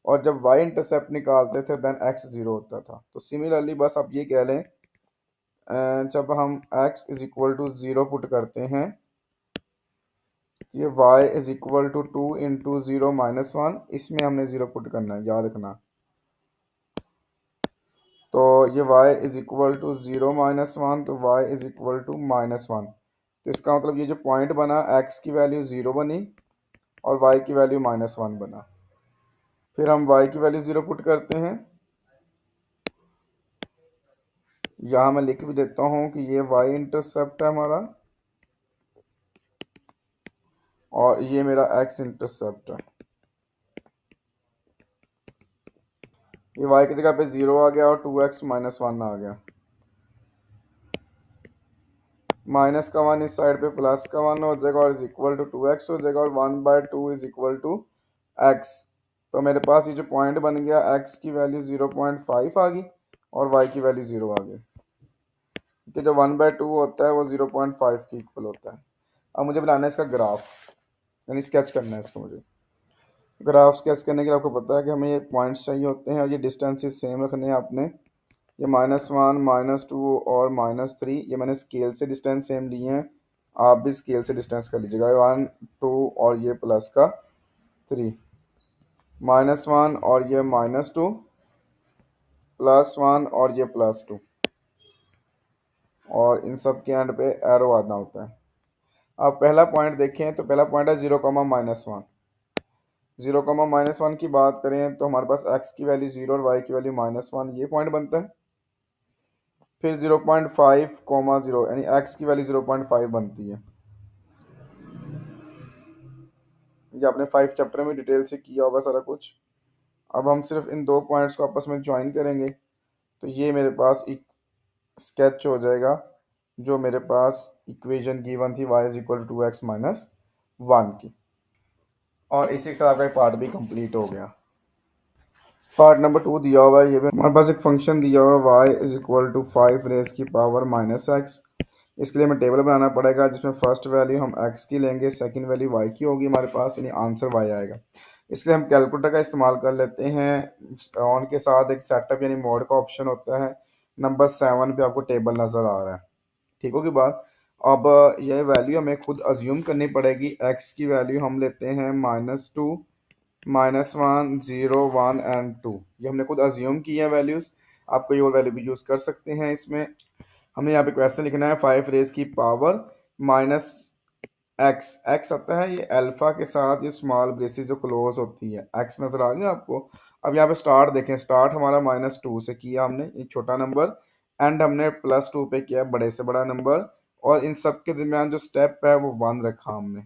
और जब वाई इंटरसेप्ट निकालते थे देन एक्स ज़ीरो होता था। तो सिमिलरली बस आप ये कह लें, जब हम X is equal to zero put करते हैं, ये y इज इक्वल टू 2 × 0 - 1, इसमें हमने ज़ीरो पुट करना है, याद रखना। तो ये y इज इक्वल टू 0 - 1, तो y इज इक्वल टू -1। तो इसका मतलब ये जो पॉइंट बना, x की वैल्यू 0 बनी और y की वैल्यू -1 बना। फिर हम y की वैल्यू 0 पुट करते हैं, यहाँ मैं लिख भी देता हूँ कि ये y इंटरसेप्ट है हमारा और ये मेरा x इंटरसेप्ट है। ये y की जगह पे 0 आ गया और 2x -1 आ गया। माइनस का 1 इस साइड पे प्लस का 1 हो जाएगा और इज इक्वल टू 2x हो जाएगा और 1/2 इज इक्वल टू x। तो मेरे पास ये जो पॉइंट बन गया, x की वैल्यू 0.5 आ गई और y की वैल्यू 0 आ गई, क्योंकि जो 1/2 होता है वो 0.5 के इक्वल होता है। अब मुझे बनाना है इसका ग्राफ, यानी स्केच करना है इसको। मुझे ग्राफ स्केच करने के लिए आपको पता है कि हमें ये पॉइंट्स चाहिए होते हैं और ये डिस्टेंसेस सेम रखने हैं आपने। ये -1, -2 और -3, ये मैंने स्केल से डिस्टेंस सेम लिए हैं, आप भी स्केल से डिस्टेंस कर लीजिएगा। 1, 2 और ये प्लस का 3, -1 और ये -2, +1 और ये +2, और इन सब के एंड पे एरो आना होता है। अब पहला पॉइंट देखें तो पहला पॉइंट है 0, -1। 0, -1 की बात करें तो हमारे पास x की वैल्यू 0 और y की वैल्यू -1, ये पॉइंट बनता है। फिर 0.5, 0 यानी x की वैल्यू 0.5 बनती है। ये आपने 5 चैप्टर में डिटेल से किया होगा सारा कुछ। अब हम सिर्फ इन दो पॉइंट्स को आपस में ज्वाइन करेंगे तो ये मेरे पास एक स्केच हो जाएगा, जो मेरे पास इक्वेशन गिवन थी y is equal to 2x - 1 की। और इसी के साथ आपका पार्ट भी कंप्लीट हो गया। पार्ट नंबर 2 दिया हुआ है, ये भी हमारे पास एक फंक्शन दिया हुआ है y is equal to 5⁻⁻x। इसके लिए हमें टेबल बनाना पड़ेगा जिसमें फर्स्ट वैल्यू हम x की लेंगे, सेकंड वैल्यू y की होगी हमारे पास, यानी आंसर y आएगा। इसलिए हम कैलकुलेटर का इस्तेमाल कर लेते हैं। ऑन के साथ एक सेटअप यानी मोड का ऑप्शन होता है। नंबर 7 पे आपको टेबल नज़र आ रहा है, ठीक होगी बात। अब यह वैल्यू हमें खुद अज्यूम करनी पड़ेगी। x की वैल्यू हम लेते हैं -2, -1, 0, 1 एंड 2, ये हमने खुद अज्यूम की है वैल्यूज़। आप कोई और वैल्यू भी यूज़ कर सकते हैं इसमें। हमने यहाँ पे क्वेश्चन लिखना है 5 रेज़ की पावर -x। x आता है ये अल्फ़ा के साथ ये स्मॉल ब्रेसेस जो क्लोज होती है, x नज़र आ गया आपको। अब यहाँ पे स्टार्ट देखें, स्टार्ट हमारा -2 से किया हमने, एक छोटा नंबर, एंड हमने +2 पे किया बड़े से बड़ा नंबर, और इन सब के दरमियान जो स्टेप है वो 1 रखा हमने।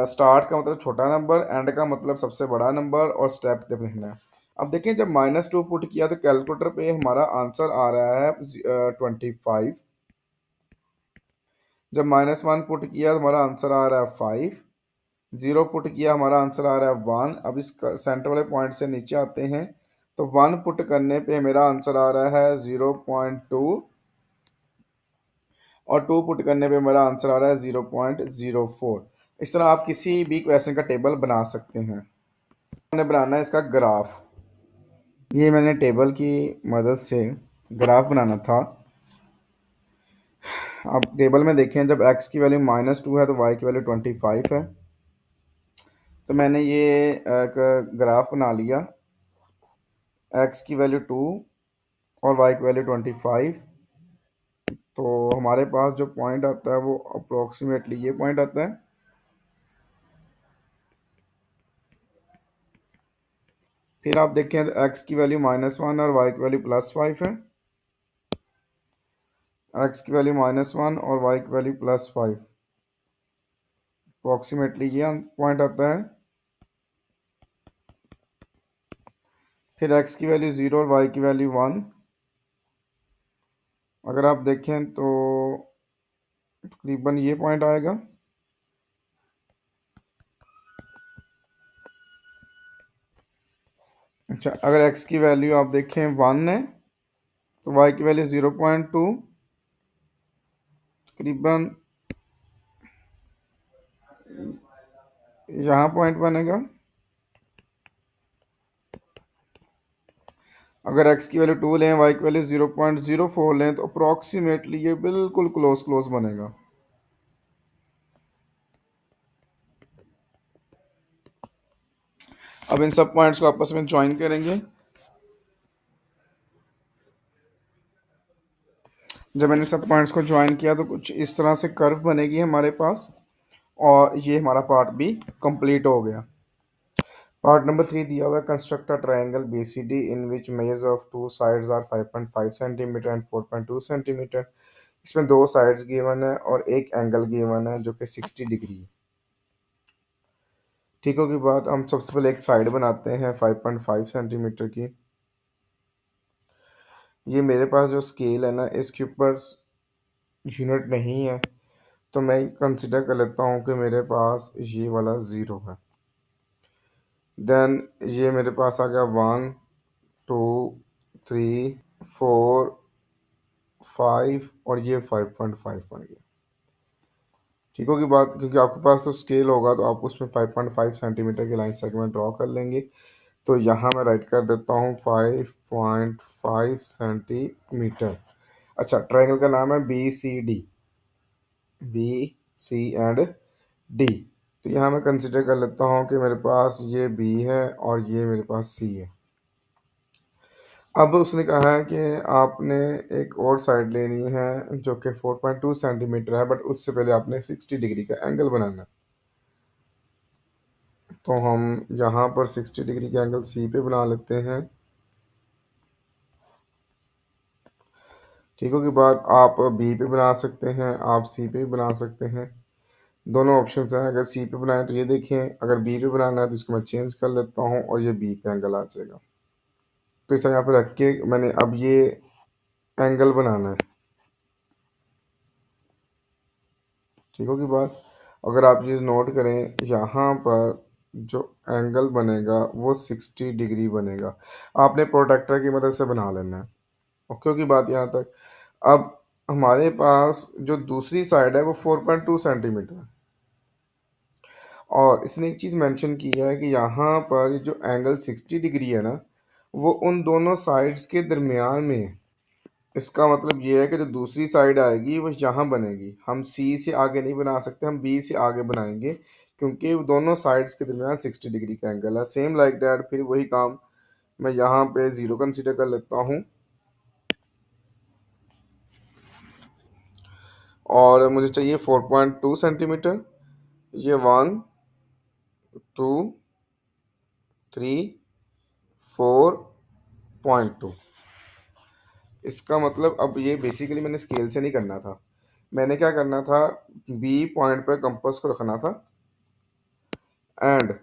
स्टार्ट का मतलब छोटा नंबर, एंड का मतलब सबसे बड़ा नंबर, और स्टेप लिखना है। अब देखिए जब -2 पुट किया तो कैलकुलेटर पे हमारा आंसर आ रहा है 25। जब -1 पुट किया तो हमारा आंसर आ रहा है 5। 0 पुट किया हमारा आंसर आ रहा है 1। अब इस सेंटर वाले पॉइंट से नीचे आते हैं तो 1 पुट करने पे मेरा आंसर आ रहा है 0.2, और 2 पुट करने पे मेरा आंसर आ रहा है 0.04। इस तरह आप किसी भी क्वेश्चन का टेबल बना सकते हैं। हमने बनाना है इसका ग्राफ। ये मैंने टेबल की मदद से ग्राफ बनाना था। अब टेबल में देखें, जब x की वैल्यू -2 है तो y की वैल्यू 25 है। तो मैंने ये एक ग्राफ बना लिया, x की वैल्यू 2 और y की वैल्यू 25। तो हमारे पास जो पॉइंट आता है वो अप्रोक्सीमेटली ये पॉइंट आता है। फिर आप देखें तो x की वैल्यू -1 और y की वैल्यू +5 है। x की वैल्यू -1 और y की वैल्यू +5, अप्रोक्सीमेटली ये पॉइंट आता है। फिर x की वैल्यू 0 और y की वैल्यू 1। अगर आप देखें तो तकरीबन ये पॉइंट आएगा। अच्छा, अगर एक्स की वैल्यू आप देखें 1 है तो वाई की वैल्यू 0.2, तकरीबन यहाँ पॉइंट बनेगा। अगर x की वैल्यू 2 लें, y की वैल्यू 0.04 लें, तो अप्रॉक्सीमेटली ये बिल्कुल क्लोज क्लोज बनेगा। अब इन सब पॉइंट्स को आपस में ज्वाइन करेंगे। जब मैंने सब पॉइंट्स को ज्वाइन किया तो कुछ इस तरह से कर्व बनेगी हमारे पास, और ये हमारा पार्ट भी कंप्लीट हो गया। पार्ट नंबर 3 दिया हुआ है, construct a triangle B C D in which measures of two sides are 5.5 centimetre and 4.2 centimetre. इसमें दो साइड्स गिवन है और एक एंगल गिवन है जो कि 60 डिग्री है। ठीक होगी बात। हम सबसे पहले एक साइड बनाते हैं 5.5 सेंटीमीटर की। ये मेरे पास जो स्केल है ना, इसके ऊपर यूनिट नहीं है, तो मैं कंसिडर कर लेता हूँ कि मेरे पास ये वाला ज़ीरो है। देन ये मेरे पास आ गया 1, 2, 3, 4, 5 और ये 5.5 बन गया। ठीक होगी बात, क्योंकि आपके पास तो स्केल होगा तो आप उसमें 5.5 सेंटीमीटर की लाइन सेगमेंट ड्रॉ कर लेंगे। तो यहाँ मैं राइट कर देता हूँ 5.5 सेंटीमीटर। अच्छा, ट्रायंगल का नाम है B C D, B C and D. तो यहाँ मैं कंसिडर कर लेता हूँ कि मेरे पास ये बी है और ये मेरे पास सी है। अब उसने कहा है कि आपने एक और साइड लेनी है जो कि 4.2 सेंटीमीटर है, बट उससे पहले आपने 60 डिग्री का एंगल बनाना है। तो हम यहाँ पर 60 डिग्री का एंगल सी पे बना लेते हैं। ठीक हो की बात, आप बी पे बना सकते हैं, आप सी पे भी बना सकते हैं। दोनों ऑप्शन हैं। अगर सी पे बनाएं तो ये देखें, अगर बी पे बनाना है तो इसको मैं चेंज कर लेता हूँ और ये बी पे एंगल आ जाएगा। तो इस तरह यहाँ पे रख के मैंने अब ये एंगल बनाना है। ठीक होगी बात। अगर आप चीज़ नोट करें, यहाँ पर जो एंगल बनेगा वो 60 डिग्री बनेगा। आपने प्रोटेक्टर की मदद से बना लेना है। ओके होगी बात यहाँ तक। अब हमारे पास जो दूसरी साइड है वो 4.2 सेंटीमीटर है, और इसने एक चीज़ मेंशन की है कि यहाँ पर जो एंगल 60 डिग्री है ना, वो उन दोनों साइड्स के दरमियान में है। इसका मतलब ये है कि जो दूसरी साइड आएगी वो यहाँ बनेगी। हम सी से आगे नहीं बना सकते, हम बी से आगे बनाएंगे, क्योंकि वो दोनों साइड्स के दरमियान 60 डिग्री का एंगल है। सेम लाइक डैट फिर वही काम मैं यहाँ पे ज़ीरो कंसीडर कर लेता हूँ, और मुझे चाहिए 4.2 सेंटीमीटर। ये 1, 2, 3, 4.2। इसका मतलब अब ये बेसिकली मैंने स्केल से नहीं करना था। मैंने क्या करना था, बी पॉइंट पर कंपास को रखना था एंड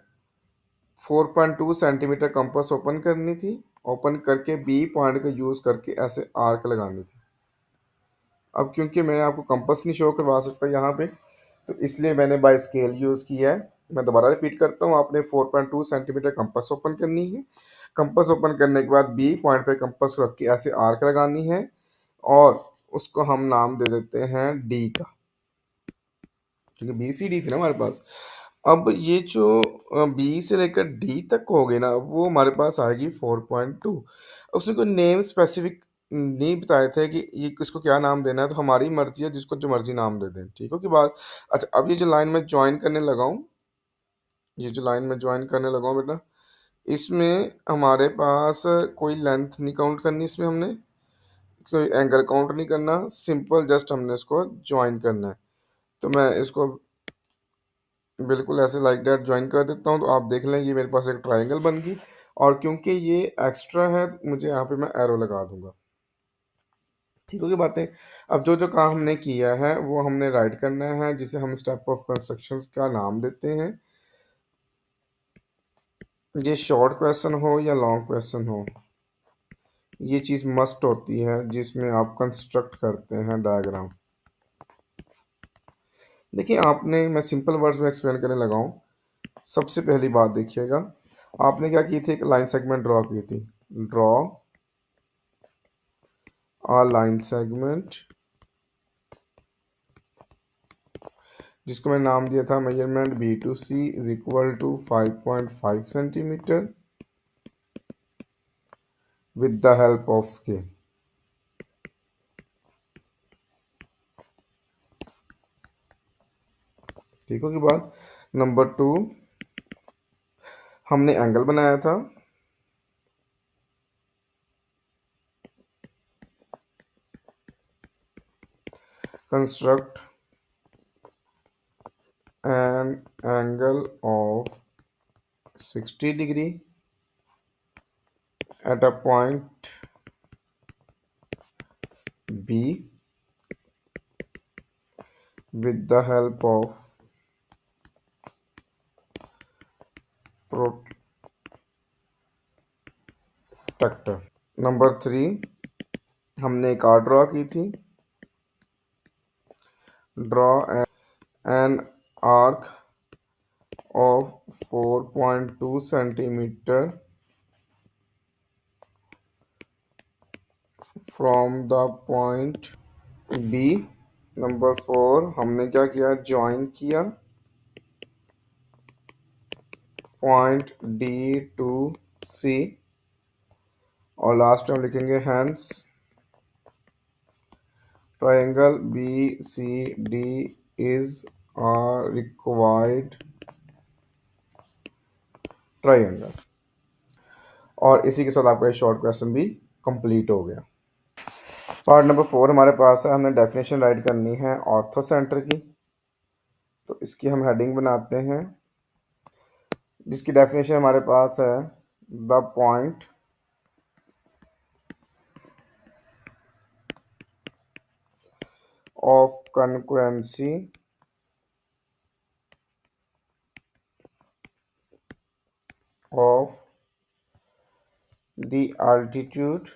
4.2 सेंटीमीटर कंपास ओपन करनी थी। ओपन करके बी पॉइंट का यूज़ करके ऐसे आर्क लगानी थी। अब क्योंकि मैं आपको कंपास नहीं शो करवा सकता यहाँ पे, तो इसलिए मैंने बाय स्केल यूज़ किया है। मैं दोबारा रिपीट करता हूँ, आपने 4.2 सेंटीमीटर कंपास ओपन करनी है। कंपास ओपन करने के बाद बी पॉइंट पे कंपास रख के ऐसे आर्क लगानी है, और उसको हम नाम दे देते हैं डी का, क्योंकि बी सी डी थी ना हमारे पास। अब ये जो बी से लेकर डी तक हो गई ना, वो हमारे पास आएगी 4.2। उसने कोई नेम स्पेसिफिक नहीं बताए थे कि ये किसको क्या नाम देना है, तो हमारी मर्जी है, जिसको जो मर्जी नाम दे दें। ठीक हो की बात। अच्छा, अब ये जो लाइन में ज्वाइन करने लगा हूँ, ये जो लाइन में ज्वाइन करने लगा हूँ बेटा, इसमें हमारे पास कोई लेंथ नहीं काउंट करनी, इसमें हमने कोई एंगल काउंट नहीं करना, सिंपल जस्ट हमने इसको ज्वाइन करना है। तो मैं इसको बिल्कुल ऐसे लाइक डैट ज्वाइन कर देता हूँ, तो आप देख लें ये मेरे पास एक ट्रायंगल बन गई। और क्योंकि ये एक्स्ट्रा है तो मुझे यहाँ पे मैं एरो लगा दूंगा। ठीक होगी बातें। अब जो जो काम हमने किया है वो हमने राइट करना है, जिसे हम स्टेप ऑफ कंस्ट्रक्शन का नाम देते हैं। ये शॉर्ट क्वेश्चन हो या लॉन्ग क्वेश्चन हो, ये चीज़ मस्ट होती है जिसमें आप कंस्ट्रक्ट करते हैं डायग्राम। देखिए, आपने, मैं सिंपल वर्ड्स में एक्सप्लेन करने लगा हूँ। सबसे पहली बात देखिएगा, आपने क्या की थी, एक लाइन सेगमेंट ड्रॉ की थी, ड्रॉ अ लाइन सेगमेंट, जिसको मैं नाम दिया था measurement B2C is equal to 5.5 centimetre with the help of scale. ठीक हो की बात। नंबर 2, हमने एंगल बनाया था, construct an angle of 60 degree at a point B with the help of protractor। Number 3, हमने एक आर्क ड्रॉ की थी, draw an arc of 4.2 centimetre from the point B. Number 4, हमने क्या किया, ज्वाइन किया पॉइंट डी टू सी, और लास्ट में हम लिखेंगे hence triangle BCD is a required triangle. और इसी के साथ आपका ये शॉर्ट क्वेश्चन भी कंप्लीट हो गया। पार्ट नंबर 4 हमारे पास है, हमने डेफिनेशन राइट करनी है ऑर्थो सेंटर की। तो इसकी हम हेडिंग बनाते हैं, जिसकी डेफिनेशन हमारे पास है, the point of concurrency of the altitude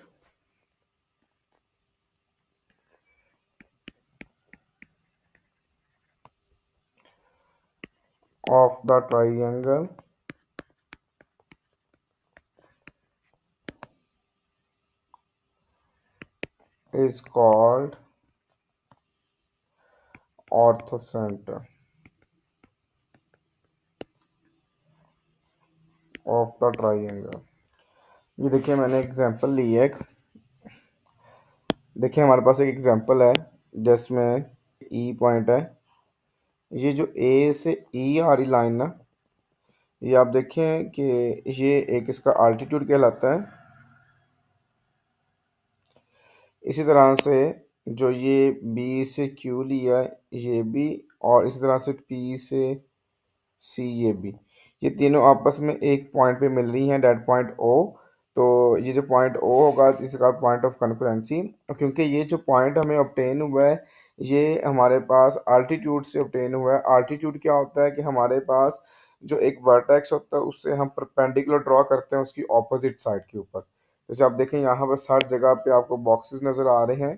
of the triangle is called orthocenter of the triangle। ये देखिए मैंने एग्जांपल ली है एक। देखिए हमारे पास एक एग्जांपल है जिसमें ई पॉइंट है, ये जो ए से ई आ रही लाइन ना, ये आप देखें कि ये एक इसका आल्टीट्यूड कहलाता है। इसी तरह से जो ये बी से क्यू लिया है ये भी, और इसी तरह से पी से सी ये भी, ये तीनों आपस में एक पॉइंट पे मिल रही हैं, डेट पॉइंट ओ। तो ये जो पॉइंट ओ होगा इसका पॉइंट ऑफ कॉन्करेंसी, क्योंकि ये जो पॉइंट हमें ऑब्टेन हुआ है ये हमारे पास आल्टीट्यूड से ऑब्टेन हुआ है। आल्टीट्यूड क्या होता है कि हमारे पास जो एक वर्टेक्स होता है उससे हम परपेंडिकुलर ड्रॉ करते हैं उसकी ऑपोजिट साइड के ऊपर। जैसे आप देखें यहाँ पर हर जगह पे आपको बॉक्सेस नज़र आ रहे हैं,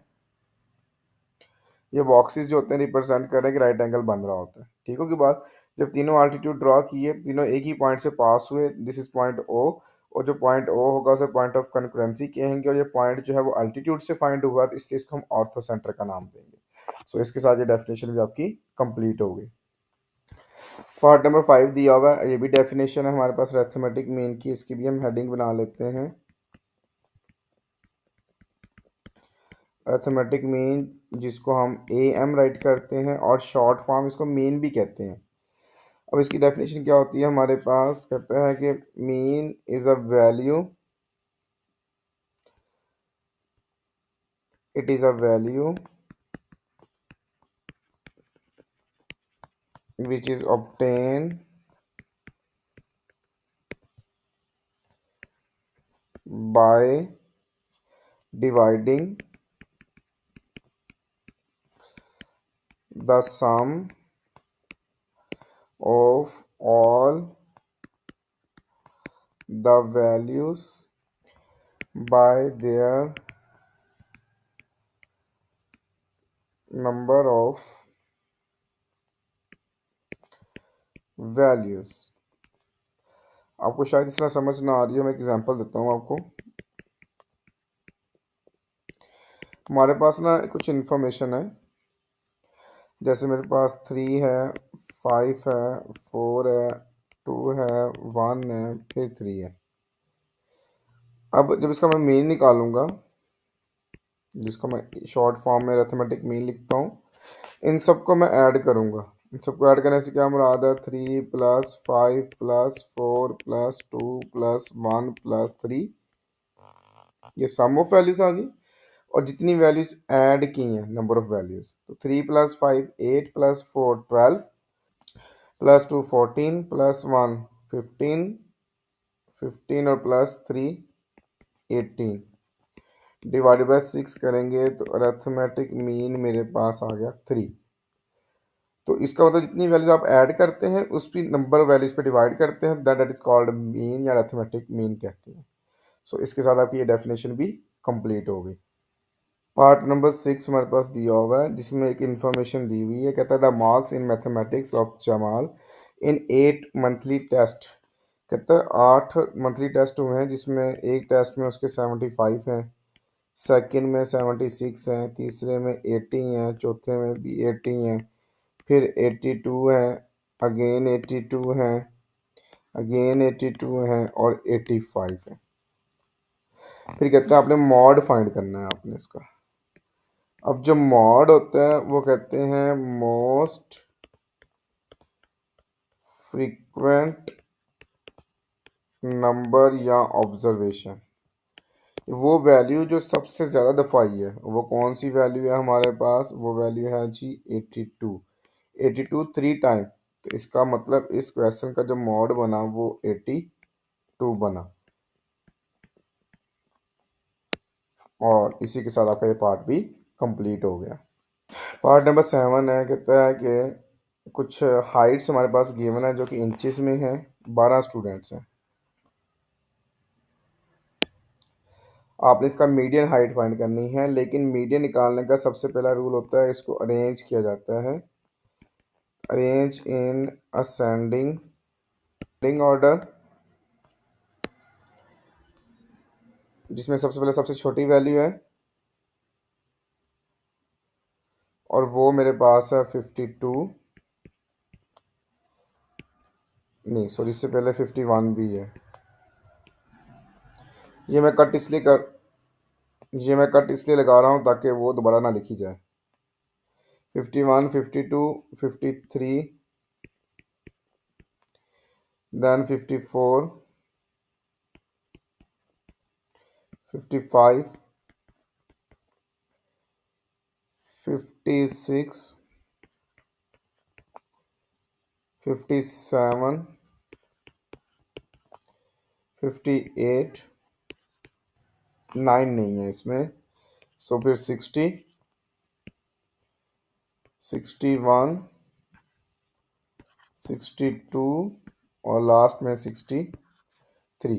ये बॉक्सेस जो होते हैं रिप्रेजेंट कर रहे हैं कि राइट एंगल बन रहा होता है। ठीक हो की बात। जब तीनों आल्टीट्यूड ड्रॉ किए तो तीनों एक ही पॉइंट से पास हुए, दिस इज पॉइंट ओ, और जो पॉइंट ओ होगा उसे पॉइंट ऑफ कॉन्करेंसी कहेंगे, और ये पॉइंट जो है वो अल्टीट्यूड से फाइंड हुआ तो इसलिए इसको हम ऑर्थो सेंटर का नाम देंगे। सो इसके साथ ये डेफिनेशन भी आपकी कंप्लीट हो गई। पार्ट नंबर 5 दिया हुआ है, ये भी डेफिनेशन है हमारे पास अरिथमेटिक मीन की, इसकी भी हम हेडिंग बना लेते हैं, अरिथमेटिक मीन, जिसको हम AM राइट करते हैं और शॉर्ट फॉर्म इसको मीन भी कहते हैं। अब इसकी डेफिनेशन क्या होती है, हमारे पास कहता है कि mean is a value, it is a value which is obtain by dividing the sum of all the values by their number of values. आपको शायद इस तरह समझ ना आ रही है, मैं एक एग्जांपल देता हूँ आपको। हमारे पास ना कुछ इन्फॉर्मेशन है, जैसे मेरे पास 3 है, 5 है, 4 है, 2 है, 1 है, फिर 3 है। अब जब इसका मैं मीन निकालूंगा, जिसको मैं शॉर्ट फॉर्म में अरिथमेटिक मीन लिखता हूँ, इन सबको मैं ऐड करूँगा। इन सबको ऐड करने से क्या मुराद है, 3 + 5 + 4 + 2 + 1 + 3, ये सम ऑफ वैल्यूज आ गई। और जितनी वैल्यूज ऐड की हैं, नंबर ऑफ वैल्यूज, तो 3 + 5 8 + 4 12 +2 14 +1 15 15 और +3 18 डिवाइडेड बाय 6 करेंगे तो अरिथमेटिक मीन मेरे पास आ गया 3। तो इसका मतलब जितनी वैल्यूज आप ऐड करते हैं उस भी नंबर वैल्यूज पे डिवाइड करते हैं, दैट इज कॉल्ड मीन या अरिथमेटिक मीन कहते हैं। सो इसके साथ आपकी ये डेफिनेशन भी कंप्लीट हो गई। पार्ट नंबर 6 हमारे पास दिया हुआ है, जिसमें एक इंफॉर्मेशन दी हुई है। कहता है the marks in mathematics of Jamal in 8 monthly test. कहता है 8 मंथली टेस्ट हुए हैं, जिसमें एक टेस्ट में उसके 75 हैं, सेकंड में 76 हैं, तीसरे में 80 हैं, चौथे में भी 80 हैं, फिर 82 हैं, अगेन 82 हैं, अगेन 82 हैं और 85 हैं। फिर कहते हैं आपने मॉड फाइंड करना है आपने इसका। अब जो मॉड होता है वो कहते हैं मोस्ट फ्रीक्वेंट नंबर या ऑब्जर्वेशन। वो वैल्यू जो सबसे ज़्यादा दफ़ा आई है, वो कौन सी वैल्यू है हमारे पास, वो वैल्यू है जी 82। 82 3 टाइम, तो इसका मतलब इस क्वेश्चन का जो मॉड बना वो 82 बना। और इसी के साथ आपका ये पार्ट भी कंप्लीट हो गया। पार्ट नंबर 7 है, कहता है कि कुछ हाइट्स हमारे पास गिवन है जो कि इंचेस में है। 12 स्टूडेंट्स हैं, आपने इसका मीडियन हाइट फाइंड करनी है। लेकिन मीडियन निकालने का सबसे पहला रूल होता है, इसको अरेंज किया जाता है, अरेंज इन असेंडिंग ऑर्डर, जिसमें सबसे पहले सबसे छोटी वैल्यू है और वो मेरे पास है 52, नहीं सॉरी, इससे पहले 51 भी है। ये मैं कट इसलिए कर ये मैं कट इसलिए लगा रहा हूँ ताकि वो दोबारा ना लिखी जाए। 51 52 53, then 54 55 56 57 58, 9 नहीं है इसमें, सो फिर 60 61 62 और लास्ट में 63।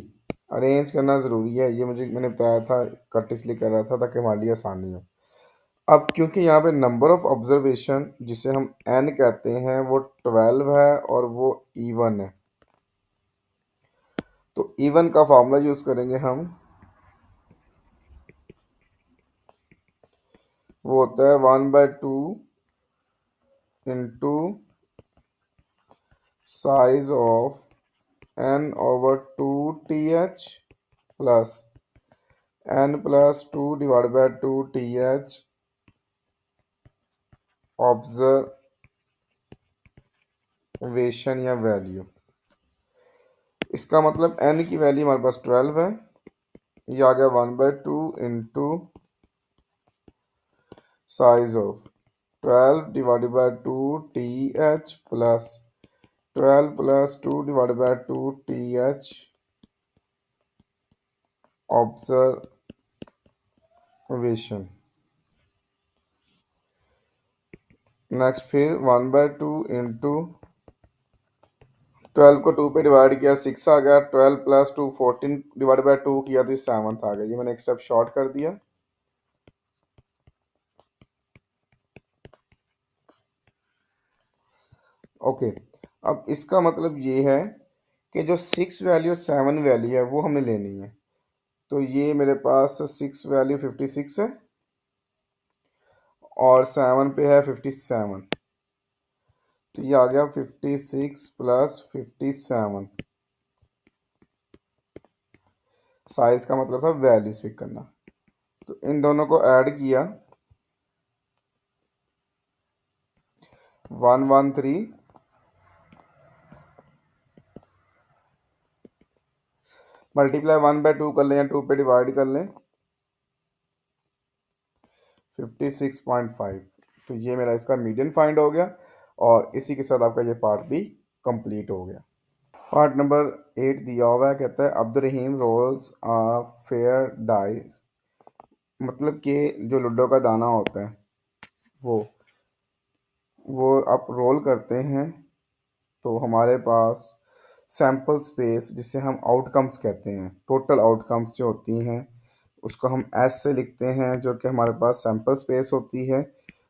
अरेंज करना ज़रूरी है, ये मैंने बताया था, कट इसलिए कर रहा था ताकि हमारे लिए आसानी हो। अब क्योंकि यहाँ पे नंबर ऑफ ऑब्जर्वेशन जिसे हम n कहते हैं वो 12 है और वो इवन है, तो इवन का फॉर्मूला यूज़ करेंगे हम। वो होता है 1/2 into size of n/2th plus n+2 divide by 2th observation या वैल्यू। इसका मतलब n की वैल्यू हमारे पास 12 है, ये आ गया 1/2 into size of 12 divided by 2th plus 12 + 2 divided by 2th observation. Next फिर 1/2 इंटू 12 को 2 पे डिवाइड किया 6 आ गया, 12 + 2 14 डिवाइड बाय 2 किया तो 7 आ गया। ये मैंने एक स्टेप शॉर्ट कर दिया। ओके, अब इसका मतलब ये है कि जो 6 वैल्यू 7 वैल्यू है वो हमने लेनी है। तो ये मेरे पास 6 वैल्यू 56 है और 7 पे है 57। तो ये आ गया 56 प्लस 57। साइज का मतलब था वैल्यूज पिक करना। तो इन दोनों को ऐड किया 113 मल्टीप्लाई 1/2 कर लें या 2 पे डिवाइड कर लें 56.5। तो ये मेरा इसका मीडियन फाइंड हो गया और इसी के साथ आपका ये पार्ट भी कंप्लीट हो गया। पार्ट नंबर 8 दिया हुआ है, कहता है अब्दुल रहीम रोल्स आ फेयर डाइस। मतलब कि जो लूडो का दाना होता है वो आप रोल करते हैं तो हमारे पास सैम्पल स्पेस जिसे हम आउटकम्स कहते हैं, टोटल आउटकम्स जो होती हैं उसको हम एस से लिखते हैं, जो कि हमारे पास सैम्पल स्पेस होती है।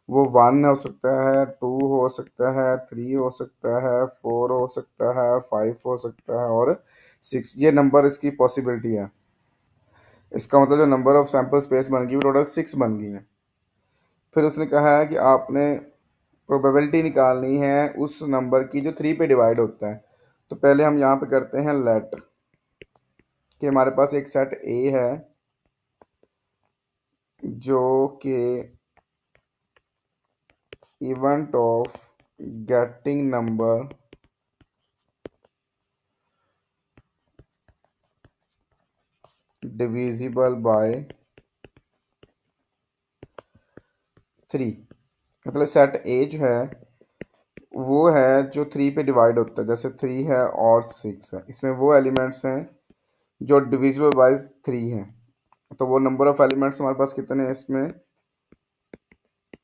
वो 1 हो सकता है, 2 हो सकता है, 3 हो सकता है, 4 हो सकता है, 5 हो सकता है और 6। ये नंबर इसकी पॉसिबिलिटी है। इसका मतलब जो नंबर ऑफ सैम्पल स्पेस बन गई वो टोटल 6 बन गई है। फिर उसने कहा है कि आपने प्रोबेबिलिटी निकालनी है उस नंबर की जो 3 पे डिवाइड होता है। तो पहले हम यहाँ पे करते हैं लेट कि हमारे पास एक सेट ए है जो कि event of getting number divisible by 3। मतलब सेट ए जो है वो है जो 3 पे डिवाइड होता है, जैसे 3 है और 6 है। इसमें वो एलिमेंट्स हैं जो डिविजिबल बाय 3 हैं। तो वो नंबर ऑफ एलिमेंट्स हमारे पास कितने हैं इसमें,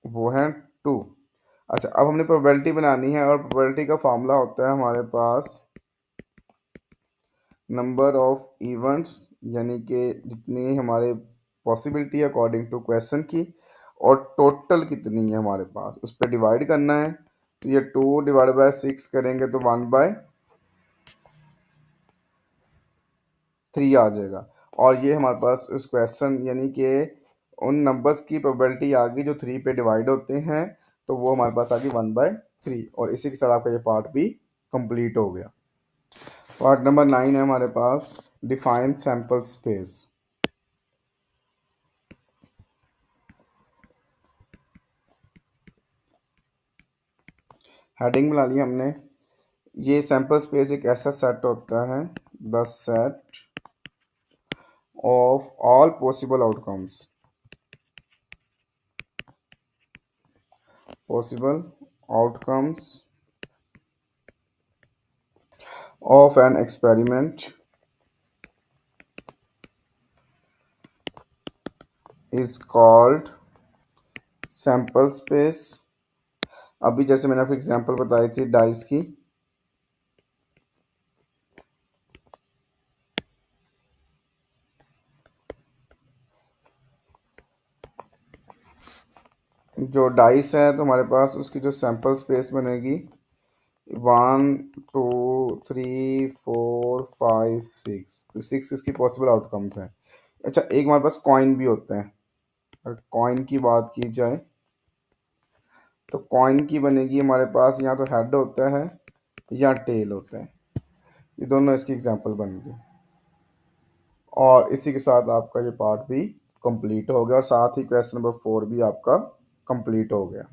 वो हैं 2। अच्छा, अब हमने प्रोबेबिलिटी बनानी है और प्रोबेबिलिटी का फॉर्मूला होता है हमारे पास नंबर ऑफ इवेंट्स, यानी कि जितनी हमारे पॉसिबिलिटी है अकॉर्डिंग टू क्वेश्चन की, और टोटल कितनी है हमारे पास उस पर डिवाइड करना है। तो ये 2 डिवाइड बाय 6 करेंगे तो 1/3 आ जाएगा। और ये हमारे पास उस क्वेश्चन यानी कि उन नंबर्स की प्रोबेबिलिटी आ गई जो 3 पे डिवाइड होते हैं। तो वो हमारे पास आ गई 1/3 और इसी के साथ आपका ये पार्ट भी कंप्लीट हो गया। पार्ट नंबर 9 है हमारे पास डिफाइन सैम्पल स्पेस। हेडिंग बना ली हमने। ये सैम्पल स्पेस एक ऐसा सेट होता है, the set of all possible outcomes, possible outcomes of an experiment is called sample space। अभी जैसे मैंने आपको एग्जांपल बताई थी डाइस की, जो डाइस है तो हमारे पास उसकी जो सैम्पल स्पेस बनेगी 1 2 3 4 5 6। तो 6 इसकी पॉसिबल आउटकम्स हैं। अच्छा, एक हमारे पास कॉइन भी होता है। अगर कॉइन की बात की जाए तो कॉइन की बनेगी हमारे पास या तो हेड होता है या टेल होता है। ये दोनों इसकी एग्जांपल बन गई और इसी के साथ आपका ये पार्ट भी कंप्लीट हो गया और साथ ही क्वेश्चन नंबर 4 भी आपका कंप्लीट हो गया।